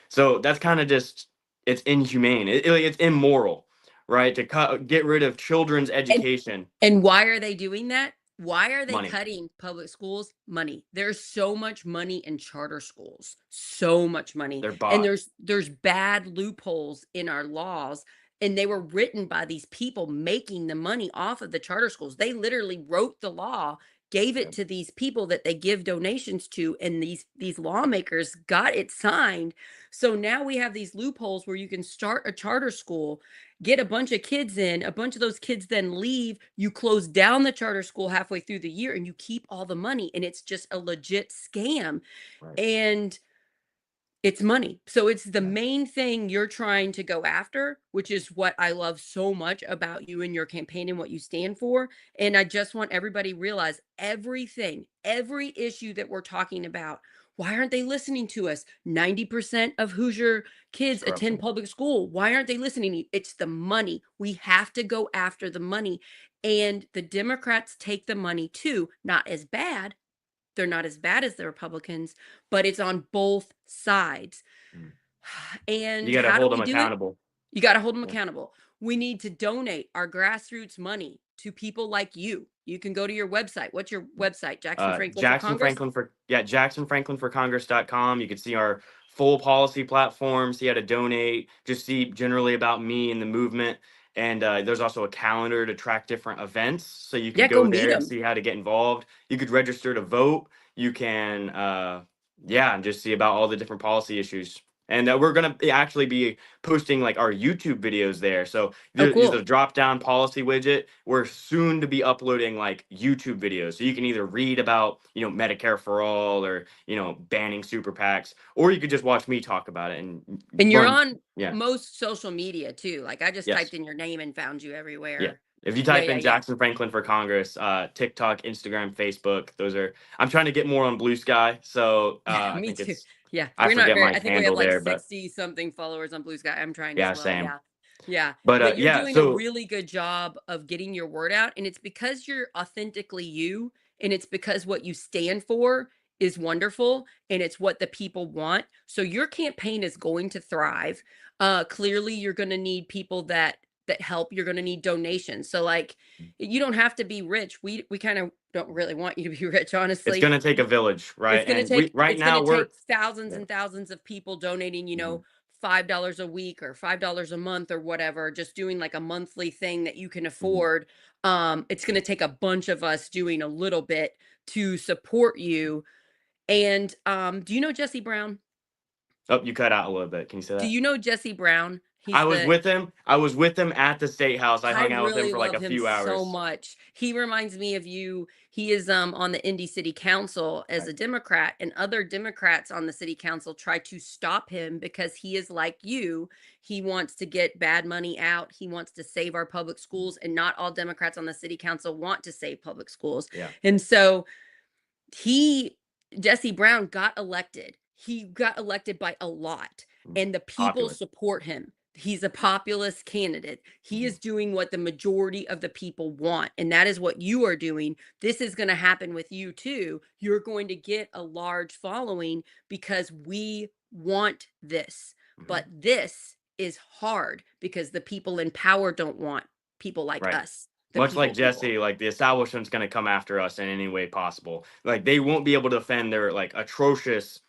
So that's kind of just, it's inhumane. It's immoral, right? To get rid of children's And education. and why are they doing that? Why are they Money. cutting public schools? Money. There's so much money in charter schools. So much money. They're And bought. there's bad loopholes in our laws, and they were written by these people making the money off of the charter schools. They literally wrote the law gave Yeah. it to these people that they give donations to, and these lawmakers got it signed. So now we have these loopholes where you can start a charter school, get a bunch of kids in, a bunch of those kids then leave, you close down the charter school halfway through the year and you keep all the money, and it's just a legit scam. Right. And it's money. So it's the Yeah. main thing you're trying to go after, which is what I love so much about you and your campaign and what you stand for. And I just want everybody to realize everything, every issue that we're talking about. Why aren't they listening to us? 90% of Hoosier It's kids attend corruption. public school. Why aren't they listening? It's the money. We have to go after the money. And the Democrats take the money too, not as bad, they're not as bad as the Republicans, but it's on both sides. Mm. You And got to how do hold them we do it? accountable. You got to hold them Yeah. accountable. We need to donate our grassroots money to people like you. You can go to your website. What's your website? Jackson Franklin for Jackson Congress? Franklin for yeah, JacksonFranklinForCongress.com. You can see our full policy platform, see how to donate, just see generally about me and the movement. And there's also a calendar to track different events. So you Yeah, could go go meet there and them. see how to get involved. You could register to vote. You can, yeah, and just see about all the different policy issues. And we're going to actually be posting like our YouTube videos there. So Oh, use the cool. drop down policy widget. We're soon to be uploading like YouTube videos. So you can either read about, Medicare for all or, banning super PACs, or you could just watch me talk about it and And you're learn. on Yeah. most social media too. Like I just Yes. typed in your name and found you Yeah. everywhere. If you Yeah, type yeah, in yeah. Jackson Franklin for Congress, TikTok, Instagram, Facebook, I'm trying to get more on Blue Sky. So Yeah, I me think too. it's, Yeah, I we're not forget very, my I think we have handle like there, but 60 something followers on Blue Sky. I'm trying as yeah, well. same. Yeah. Yeah. But But you're yeah, doing a so really good job of getting your word out. And it's because you're authentically you. And it's because what you stand for is wonderful. And it's what the people want. So your campaign is going to thrive. Clearly you're going to need people that help. You're going to need donations. So like you don't have to be rich. We kind of don't really want you to be rich, it's honestly. gonna take a village, right? And we right It's gonna now we're take thousands yeah. and thousands of people donating, Mhm. $5 a week or $5 a month or whatever, just doing like a monthly thing that you can Mhm. afford. It's gonna take a bunch of us doing a little bit to support you. And do you know Jesse Brown? Oh, you cut out a little bit. Can you say Do that? you know Jesse Brown? I He's was the with him. I was with him at the state house. I I hung out with him really for like love a him few so hours. much. He reminds me of you. He is on the Indy City Council as Right. a Democrat, and other Democrats on the city council try to stop him because he is like you. He wants to get bad money out. He wants to save our public schools, and not all Democrats on the city council want to save public schools. Yeah. And so he Jesse Brown got elected. He got elected by a lot, Mm. and the people Populist. support him. He's a populist candidate. He Mhm. is doing what the majority of the people want, and that is what you are doing. This is going to happen with you too. You're going to get a large following because we want this. Mhm. But this is hard because the people in power don't want people like Right. us, the Much like people. Jesse, like the establishment's going to come after us in any way possible. Like they won't be able to defend their like atrocious,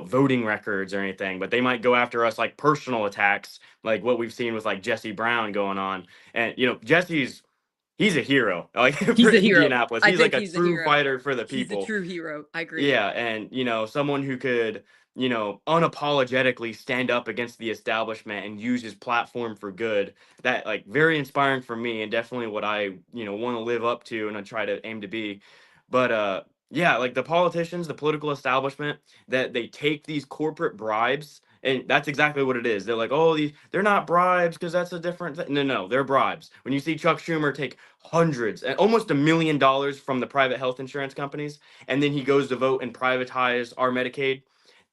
voting records or anything, but they might go after us like personal attacks, like what we've seen with like Jesse Brown going on. And he's a hero, like for He's a hero. Indianapolis. I He's like think a he's a true hero. fighter for the He's a people. true hero. I agree. Yeah, and someone who could, unapologetically stand up against the establishment and use his platform for good. That like very inspiring for me and definitely what I, want to live up to and I try to aim to be. But yeah, like the politicians, the political establishment that they take these corporate bribes and that's exactly what it is. They're like, "Oh, they're not bribes because that's a different thing." No, no, they're bribes. When you see Chuck Schumer take hundreds and almost $1 million from the private health insurance companies and then he goes to vote and privatize our Medicaid,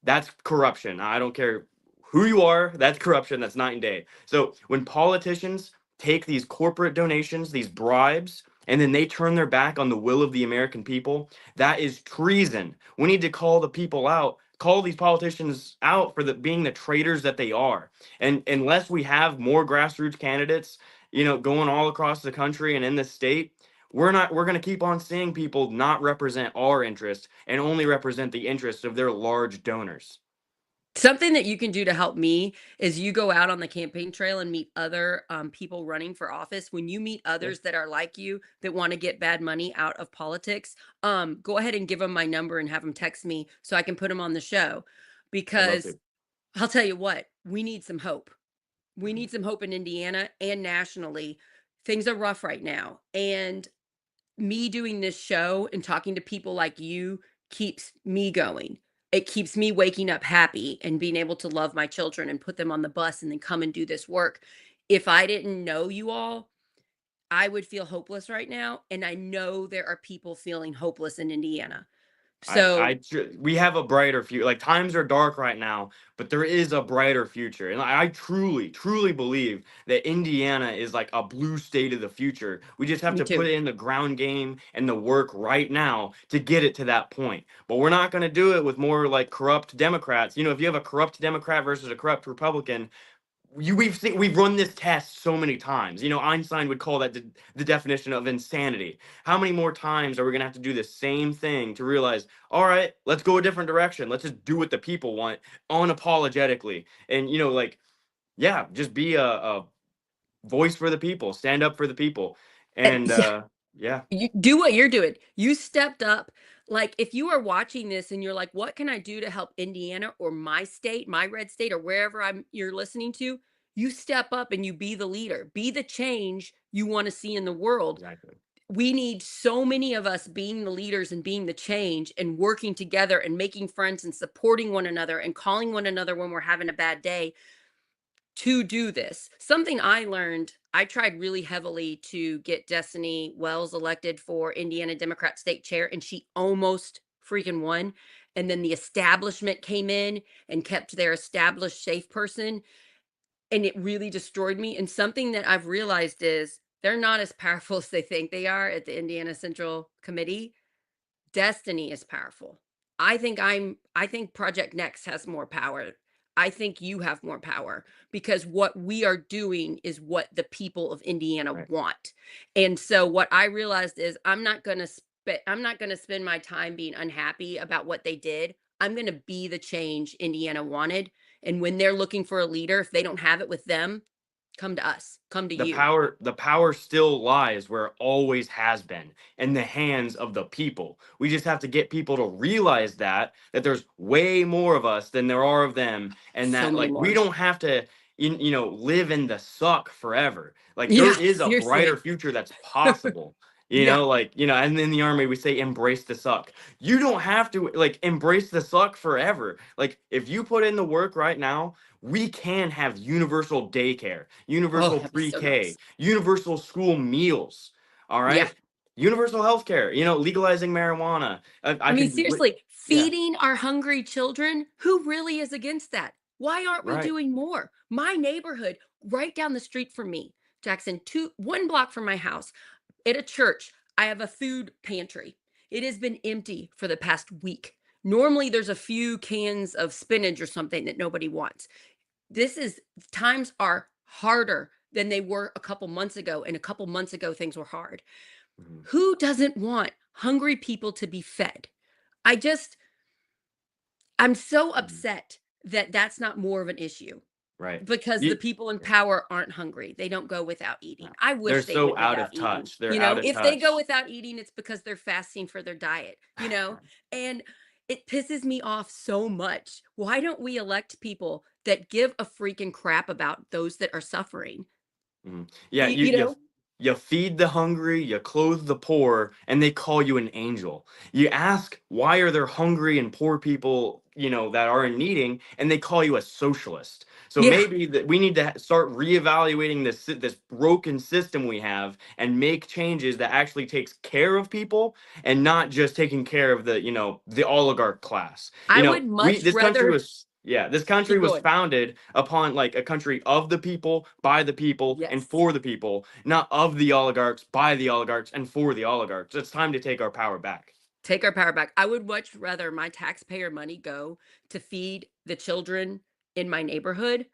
that's corruption. I don't care who you are, that's corruption. That's night and day. So when politicians take these corporate donations, these bribes, and then they turn their back on the will of the American people, that is treason. We need to call the people out, call these politicians out for being the traitors that they are. And unless we have more grassroots candidates, going all across the country and in the state, we're going to keep on seeing people not represent our interests and only represent the interests of their large donors. Something that you can do to help me is you go out on the campaign trail and meet other people running for office. When you meet Yeah, others that are like you that want to get bad money out of politics, go ahead and give them my number and have them text me so I can put them on the show. I'd love Because to. I'll tell you what, we need some hope. We Mhm. need some hope in Indiana and nationally. Things are rough right now. And me doing this show and talking to people like you keeps me going. It keeps me waking up happy and being able to love my children and put them on the bus and then come and do this work. If I didn't know you all, I would feel hopeless right now. And I know there are people feeling hopeless in Indiana. So, We have a brighter future. Like times are dark right now, but there is a brighter future, and I truly, truly believe that Indiana is like a blue state of the future. We just have me to put too. it in the ground game and the work right now to get it to that point. But we're not going to do it with more like corrupt Democrats. You know, if you have a corrupt Democrat versus a corrupt Republican, we've run this test so many times. You know, Einstein would call that the definition of insanity. How many more times are we gonna have to do the same thing to realize, all right, let's go a different direction. Let's just do what the people want unapologetically. And you know, like, yeah, just be a voice for the people, stand up for the people. And And yeah, yeah, you do what you're doing. You stepped up. Like, if you are watching this and you're like, what can I do to help Indiana or my state, my red state, or wherever you're listening to, you step up and you be the leader, be the change you want to see in the world. exactly. We need so many of us being the leaders and being the change and working together and making friends and supporting one another and calling one another when we're having a bad day to do this. Something I learned, I tried really heavily to get Destiny Wells elected for Indiana Democrat state chair, and she almost freaking won. And then the establishment came in and kept their established safe person, and it really destroyed me. And something that I've realized is they're not as powerful as they think they are at the Indiana Central Committee. Destiny is powerful. I think Project Next has more power. I think you have more power because what we are doing is what the people of Indiana Right. want. And so what I realized is I'm not going to spend my time being unhappy about what they did. I'm going to be the change Indiana wanted. And when they're looking for a leader, if they don't have it with them, come to us. Come to you. The power still lies where it always has been, in the hands of the people. We just have to get people to realize that there's way more of us than there are of them, and So that many like we more. don't have to you know live in the suck forever. Like there Yeah, is a brighter seriously. future that's possible. You Yeah. know, like, you know, and in the army we say embrace the suck. You don't have to like embrace the suck forever. Like if you put in the work right now, we can have universal daycare, Oh, universal that'd be so pre-K, nice. universal school meals. All Yeah. right, universal health care. You know, legalizing marijuana. I I mean, could, seriously, yeah, feeding our hungry children, who really is against that? Why aren't we right. doing more? My neighborhood, right down the street from me, Jackson, 1 block from my house, at a church, I have a food pantry. It has been empty for the past week. Normally, there's a few cans of spinach or something that nobody wants. This is Times are harder than they were a couple months ago, and a couple months ago, things were hard. Mhm. Who doesn't want hungry people to be fed? I just I'm so Mhm. upset that that's not more of an issue Right. because the You, people in yeah. power aren't hungry. They don't go without No. eating. I They're wish they so went out without of eating. touch. They're out of If they go touch. without eating, it's because they're fasting for their diet. And it pisses me off so much. Why don't we elect people that give a freaking crap about those that are suffering? Mhm. Yeah, Y- You know? you feed the hungry, you clothe the poor, and they call you an angel. You ask why are there hungry and poor people, you know, that are in needing, and they call you a socialist. So Yeah. maybe that we need to start reevaluating this broken system we have and make changes that actually takes care of people and not just taking care of the, you know, the oligarch class. You I know, would we much this country rather was yeah, this country keep was going. founded upon like a country of the people, by the people, and Yes. for the people, not of the oligarchs, by the oligarchs, and for the oligarchs. It's time to take our power back. Take our power back. I would much rather my taxpayer money go to feed the children in my neighborhood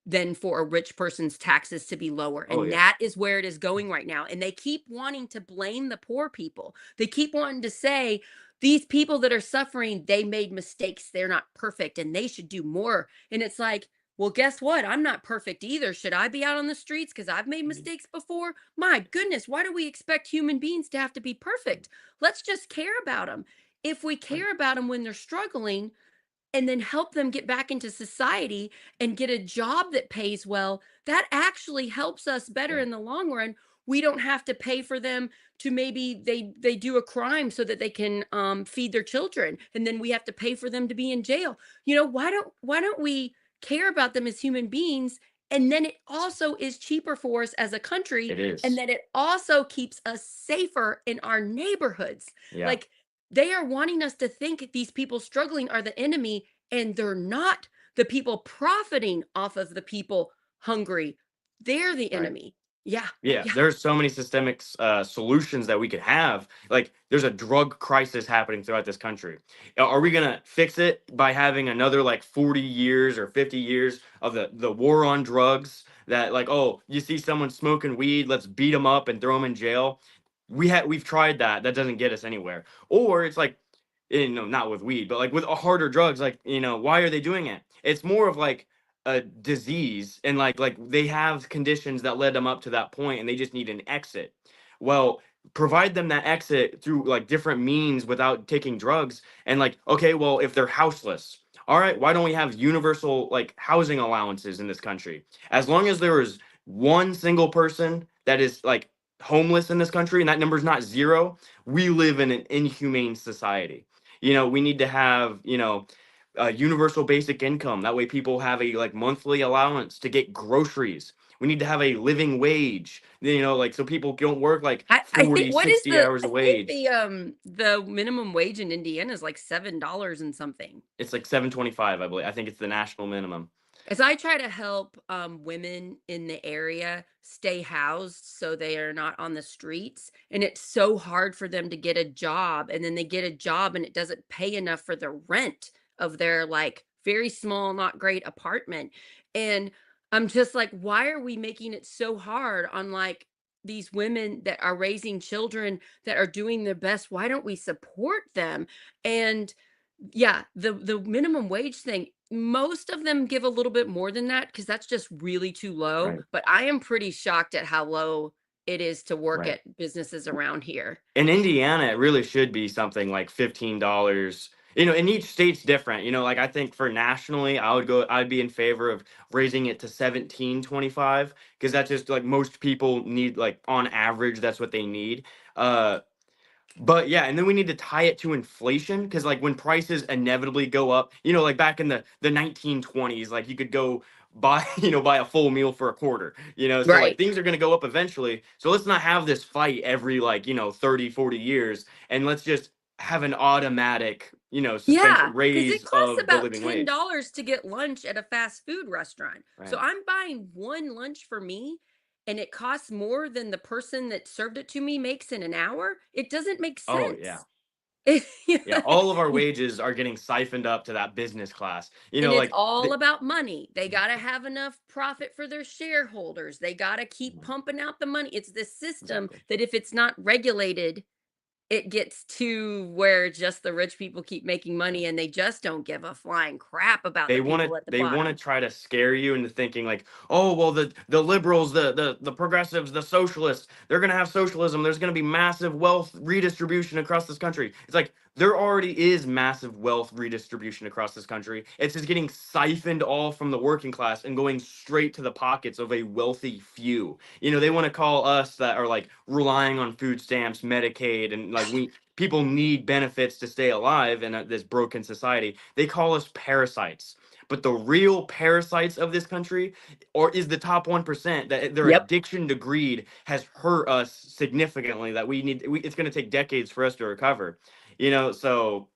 than for a rich person's taxes to be lower. Oh And yeah. that is where it is going right now. And they keep wanting to blame the poor people. They keep wanting to say, these people that are suffering, they made mistakes. They're not perfect and they should do more. And it's like, well, guess what? I'm not perfect either. Should I be out on the streets because I've made Mhm. mistakes before? My goodness, why do we expect human beings to have to be perfect? Let's just care about them. If we Right. care about them when they're struggling, and then help them get back into society and get a job that pays well, that actually helps us better Yeah. in the long run. We don't have to pay for them to, maybe they do a crime so that they can feed their children, and then we have to pay for them to be in jail. Why don't we care about them as human beings? And then it also is cheaper for us as a country, It and is. that it also keeps us safer in our neighborhoods. Yeah. Like, they are wanting us to think these people struggling are the enemy, and they're not. The people profiting off of the people hungry, they're the Right. enemy. Yeah, Yeah, yeah. there's so many systemic solutions that we could have. Like, there's a drug crisis happening throughout this country. Are we gonna fix it by having another like 40 years or 50 years of the war on drugs? That like, oh, you see someone smoking weed, let's beat them up and throw them in jail. We've tried that. That doesn't get us anywhere. Or it's like, not with weed, but like with harder drugs. Like, why are they doing it? It's more of like a disease, and like they have conditions that led them up to that point and they just need an exit. Well, provide them that exit through like different means without taking drugs. And like, okay, well, if they're houseless, all right, why don't we have universal like housing allowances in this country? As long as there is one single person that is like homeless in this country and that number is not zero, we live in an inhumane society. We need to have, universal basic income. That way people have a like monthly allowance to get groceries. We need to have a living wage, like so people don't work like I think, 40, what is 60 the hours I a think wage. the minimum wage in Indiana is like $7 and something. It's like 725, I believe. I think it's the national minimum. As I try to help women in the area stay housed so they are not on the streets, and it's so hard for them to get a job, and then they get a job and it doesn't pay enough for the rent of their like very small, not great apartment. And I'm just like, why are we making it so hard on like these women that are raising children that are doing their best? Why don't we support them? And yeah, the minimum wage thing, most of them give a little bit more than that because that's just really too low, Right. but I am pretty shocked at how low it is to work Right. at businesses around here. In Indiana, it really should be something like $15. And each state's different. Like I think for nationally, I'd be in favor of raising it to 17.25 because that's just like most people need, like on average, that's what they need. Uh but yeah, and then we need to tie it to inflation because like when prices inevitably go up, like back in the 1920s, like you could go buy, buy a full meal for a quarter, so like Right. things are going to go up eventually. So let's not have this fight every like, 30, 40 years, and let's just have an automatic, suspension Yeah, because it raise costs of the about living wage. $10 to get lunch at a fast food restaurant. So Right. I'm buying one lunch for me and it costs more than the person that served it to me makes in an hour. It doesn't make Oh yeah. sense. Yeah, all of our wages are getting siphoned up to that business class. And it's Like all about money. They got to have enough profit for their shareholders. They got to keep pumping out the money. It's this system exactly. that if it's not regulated, it gets to where just the rich people keep making money and they just don't give a flying crap about the They want to people at the they want to bottom. try to scare you into thinking like, oh well, the liberals, the progressives, the socialists, they're gonna have socialism. There's gonna be massive wealth redistribution across this country. It's like there already is massive wealth redistribution across this country. It's just getting siphoned all from the working class and going straight to the pockets of a wealthy few. They want to call us that are like relying on food stamps, Medicaid, and like we people need benefits to stay alive in this broken society. They call us parasites. But the real parasites of this country or is the top 1% that their Yep. addiction to greed has hurt us significantly that it's going to take decades for us to recover. So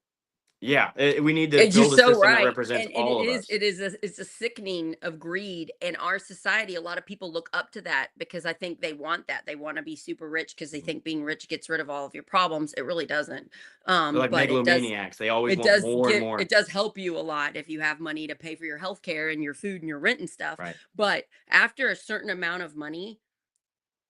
yeah, we need to And you're build a so system that right. represents And it all of is us. it is a it's a sickening of greed in our society. A lot of people look up to that because I think they want that. They want to be super rich because they think being rich gets rid of all of your problems. It really doesn't. They're like But it does megalomaniacs. They always it want does more and get it more. does help you a lot if you have money to pay for your health care and your food and your rent and stuff. Right. But after a certain amount of money,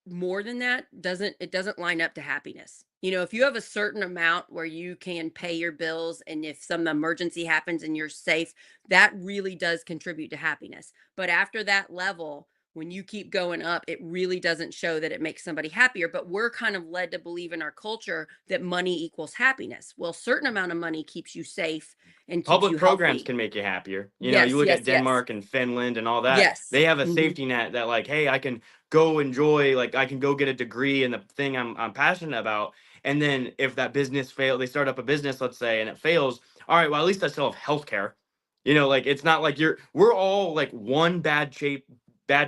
more than that doesn't line up to happiness. If you have a certain amount where you can pay your bills and if some emergency happens and you're safe, that really does contribute to happiness. But after that level, when you keep going up, it really doesn't show that it makes somebody happier. But we're kind of led to believe in our culture that money equals happiness. Well, certain amount of money keeps you safe and keeps Public you programs healthy. can make you happier. You Yes, look yes, at yes. Denmark and Finland and all that. Yes. They have a Hmm. safety net that like, hey, I can go enjoy, like I can go get a degree in the thing I'm passionate about. And then if that business fail, they start up a business, let's say, and it fails. All right, well, at least I still have healthcare. Like it's not like we're all like one bad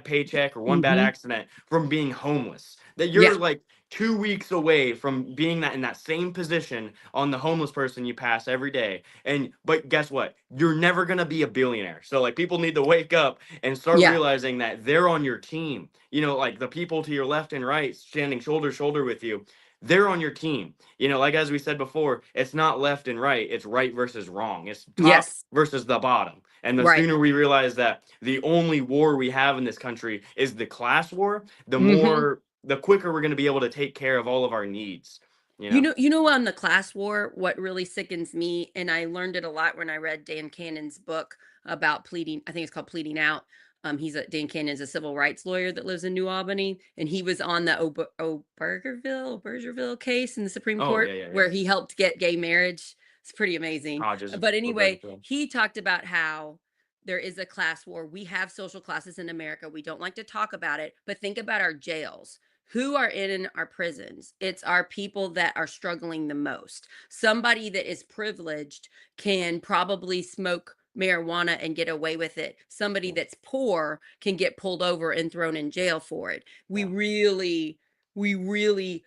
paycheck or one bad Hmm. accident from being homeless. That Yeah. you're like 2 weeks away from being that in that same position on the homeless person you pass every day. And but guess what? You're never gonna be a billionaire. So like people need to wake up and start Yeah. realizing that they're on your team. Like the people to your left and right standing shoulder to shoulder with you, they're on your team. Like as we said before, it's not left and right, it's right versus wrong. It's top Yes. versus the bottom. And the Right. sooner we realize that the only war we have in this country is the class war, Hmm. the quicker we're going to be able to take care of all of our needs. You You know? know, you know, on the class war, what really sickens me, and I learned it a lot when I read Dan Cannon's book about pleading. I think it's called Pleading Out. Dan Cannon's a civil rights lawyer that lives in New Albany, and he was on the Obergerville case in the Supreme Oh yeah, Court yeah, yeah. where he helped get gay marriage. It's pretty amazing. Hodges But over. anyway, he talked about how there is a class war. We have social classes in America. We don't like to talk about it, but think about our jails. Who are in our prisons? It's our people that are struggling the most. Somebody that is privileged can probably smoke marijuana and get away with it. Somebody Yeah, that's poor can get pulled over and thrown in jail for it. We yeah. really, we really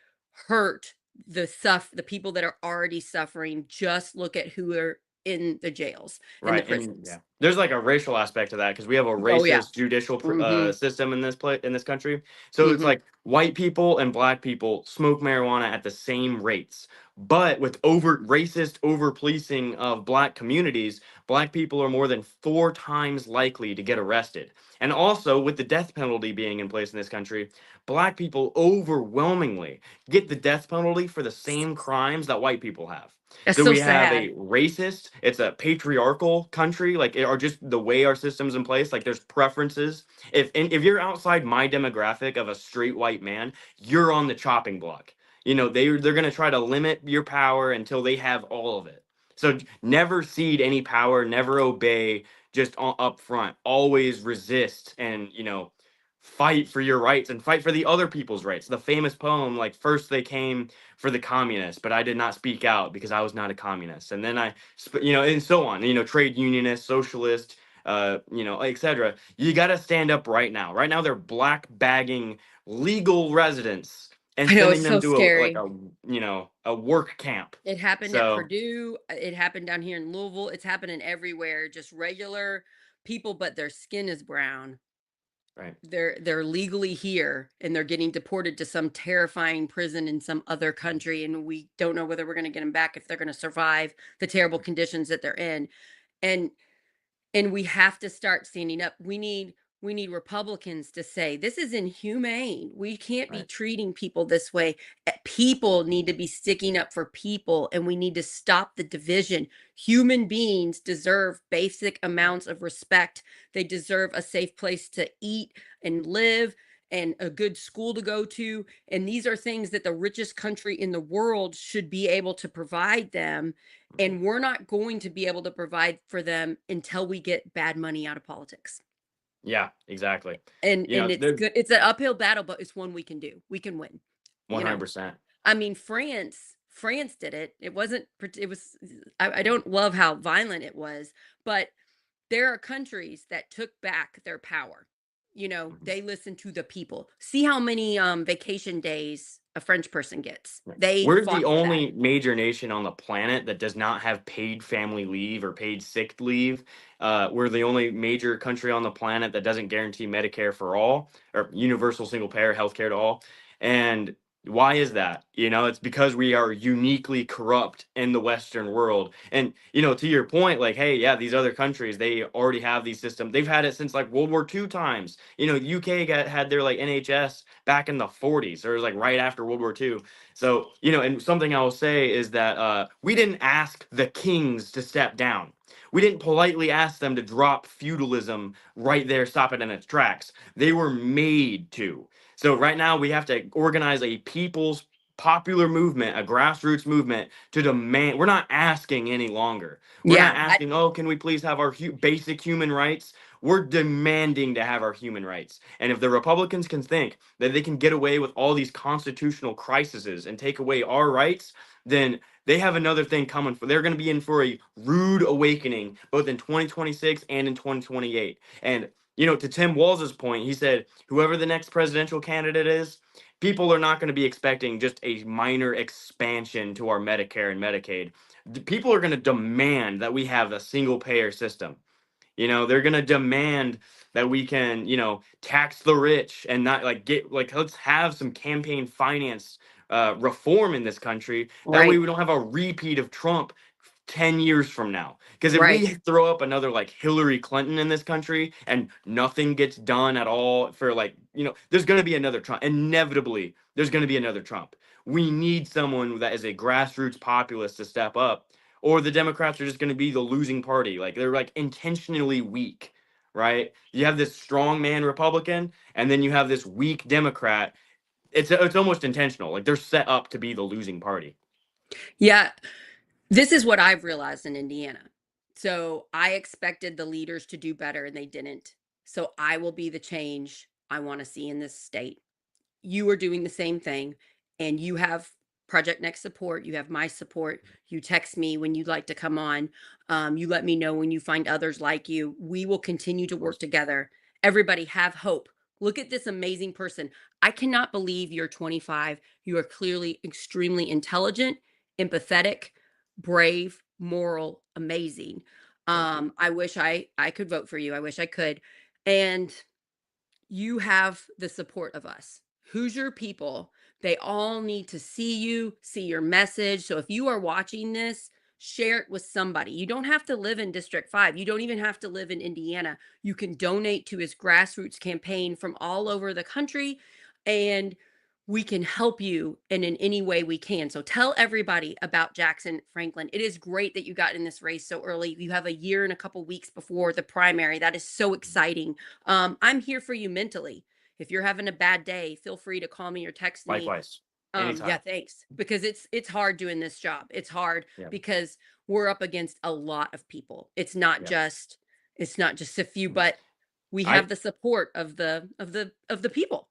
hurt the people that are already suffering. Just look at who are in the jails and the Right, and prisons. yeah, there's like a racial aspect to that because we have a Oh yeah. racist judicial Mhm. system in this country. So it's Mhm. like white people and black people smoke marijuana at the same rates, but with overt racist over policing of black communities, black people are more than 4 times likely to get arrested. And also with the death penalty being in place in this country, black people overwhelmingly get the death penalty for the same crimes that white people have. That's So so we have a sad. racist, it's a patriarchal country, like or just the way our system's in place, like there's preferences. If you're outside my demographic of a straight white man, you're on the chopping block. They're gonna try to limit your power until they have all of it. So never cede any power, never obey, just up front. Always resist and fight for your rights and fight for the other people's rights. The famous poem, like first they came for the communists, but I did not speak out because I was not a communist. And then and so on, trade unionist, socialist, etc. You got to stand up right now. Right now, they're black bagging legal residents and I know, sending it's them so to scary. a work camp. It happened at So, Purdue, it happened down here in Louisville, it's happening everywhere, just regular people, but their skin is brown. right. They're legally here and they're getting deported to some terrifying prison in some other country, and we don't know whether we're gonna get them back, if they're gonna survive the terrible conditions that they're in. And we have to start standing up. We need Republicans to say this is inhumane. We can't be Right. treating people this way. People need to be sticking up for people, and we need to stop the division. Human beings deserve basic amounts of respect. They deserve a safe place to eat and live and a good school to go to, and these are things that the richest country in the world should be able to provide them, Mhm. and we're not going to be able to provide for them until we get bad money out of politics. Yeah, exactly. And it's There's good. It's an uphill battle, but it's one we can do. We can win. You know. 100%. I mean, France did it. It wasn't. It was. I don't love how violent it was, but there are countries that took back their power. They listen to the people. See how many vacation days a French person gets. Right. They We're the fought for that. only major nation on the planet that does not have paid family leave or paid sick leave. We're the only major country on the planet that doesn't guarantee Medicare for all or universal single payer healthcare to all. And Why is that? It's because we are uniquely corrupt in the Western world. And, to your point, like, hey, yeah, these other countries, they already have these systems. They've had it since like World War II times. UK had their like NHS back in the 40s, or it was like right after World War II. So, and something I will say is that we didn't ask the kings to step down. We didn't politely ask them to drop feudalism right there, stop it in its tracks. They were made to. So right now we have to organize a people's popular movement, a grassroots movement to demand. We're not asking any longer. We're not Yeah, asking, oh, can we please have our basic human rights? We're demanding to have our human rights. And if the Republicans can think that they can get away with all these constitutional crises and take away our rights, then they have another thing coming for. They're going to be in for a rude awakening both in 2026 and in 2028. And to Tim Walz's point, he said, whoever the next presidential candidate is, people are not going to be expecting just a minor expansion to our Medicare and Medicaid. People are going to demand that we have a single payer system. They're going to demand that we can, tax the rich and not like let's have some campaign finance reform in this country. That way right, we don't have a repeat of Trump 10 years from now. Because if right. we throw up another like Hillary Clinton in this country and nothing gets done at all for like, there's going to be another Trump. Inevitably, there's going to be another Trump. We need someone that is a grassroots populist to step up, or the Democrats are just going to be the losing party. Like they're like intentionally weak, right? You have this strong man Republican, and then you have this weak Democrat. It's almost intentional. Like they're set up to be the losing party. Yeah, this is what I've realized in Indiana. So I expected the leaders to do better and they didn't. So I will be the change I want to see in this state. You are doing the same thing, and you have Project Next support. You have my support. You text me when you'd like to come on. You let me know when you find others like you. We will continue to Of work course. together. Everybody have hope. Look at this amazing person. I cannot believe you're 25. You are clearly extremely intelligent, empathetic, brave, moral, amazing. Thank you. I wish I could vote for you. I wish I could. And you have the support of us. Hoosier people, they all need to see you, see your message. So if you are watching this, share it with somebody. You don't have to live in District 5. You don't even have to live in Indiana. You can donate to his grassroots campaign from all over the country, and we can help you in any way we can. So tell everybody about Jackson Franklin. It is great that you got in this race so early. You have a year and a couple weeks before the primary. That is so exciting. I'm here for you mentally. If you're having a bad day, feel free to call me or text me. Likewise. Yeah, Anytime. thanks. Because it's hard doing this job. It's hard Yeah. because we're up against a lot of people. Yeah. It's not just a few, Mm. but we I have the support of the people.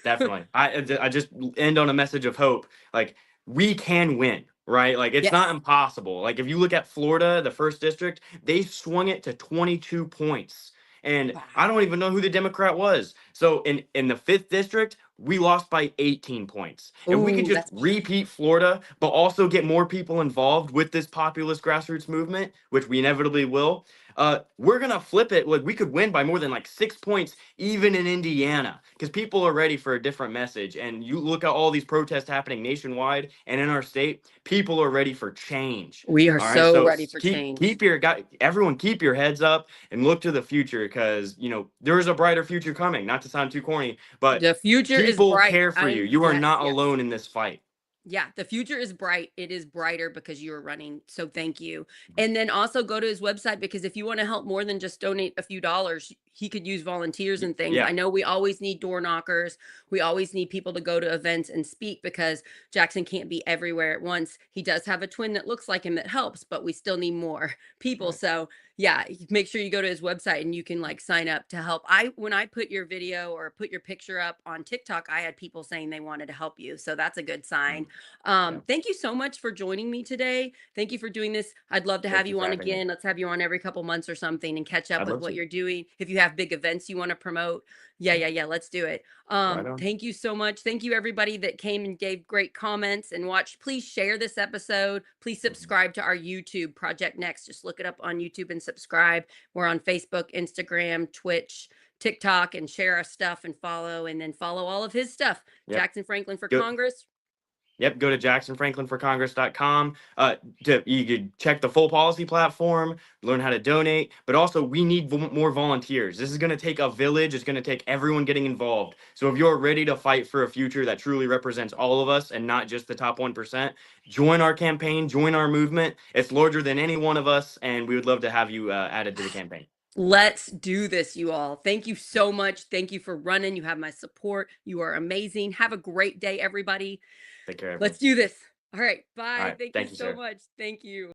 definitely. I just end on a message of hope. Like we can win, right? Like it's not Yes. impossible. Like if you look at Florida, the first district, they swung it to 22 points. And I Wow. don't even know who the Democrat was. So in the fifth district, we lost by 18 points. If we could Oh, just that's bad. repeat Florida, but also get more people involved with this populist grassroots movement, which we inevitably will, we're gonna flip it. Like we could win by more than like 6 points, even in Indiana, because people are ready for a different message. And you look at all these protests happening nationwide and in our state, people are ready for change. We are All right, so so ready for change. everyone keep your heads up and look to the future, because there is a brighter future coming. Not to sound too corny, but The future is people bright. care for you. You are Yes, not yes. alone in this fight. Yeah, the future is bright. It is brighter because you are running. So thank you. And then also go to his website, because if you want to help more than just donate a few dollars, he could use volunteers and things. Yeah, I know we always need door knockers. We always need people to go to events and speak, because Jackson can't be everywhere at once. He does have a twin that looks like him that helps, but we still need more people. right. So yeah, make sure you go to his website and you can like sign up to help. When I put your video or put your picture up on TikTok, I had people saying they wanted to help you. So that's a good sign. Mm, yeah. Thank you so much for joining me today. Thank you for doing this. I'd love to have Thank you you for on having me. again. Let's have you on every couple months or something and catch up I'd with love what to. you're doing. If you have big events you want to promote, yeah, Yeah, yeah, yeah, let's do it. right on. Thank you so much. Thank you everybody that came and gave great comments and watched. Please share this episode. Please Mhm. subscribe to our YouTube, Project Next. Just look it up on YouTube and subscribe. We're on Facebook, Instagram, Twitch, TikTok, and share our stuff and follow, and then follow all of his stuff. Yep. Jackson Franklin for Go Congress. Yep, go to jacksonfranklinforcongress.com. You could check the full policy platform, learn how to donate, but also we need more volunteers. This is going to take a village. It's going to take everyone getting involved. So if you're ready to fight for a future that truly represents all of us and not just the top 1%, join our campaign, join our movement. It's larger than any one of us, and we would love to have you added to the campaign. Let's do this, you all. Thank you so much. Thank you for running. You have my support. You are amazing. Have a great day, everybody. Take care, everyone. Let's do this. All right. All Bye. right. Thank you Thank you, so sir. much. Thank you.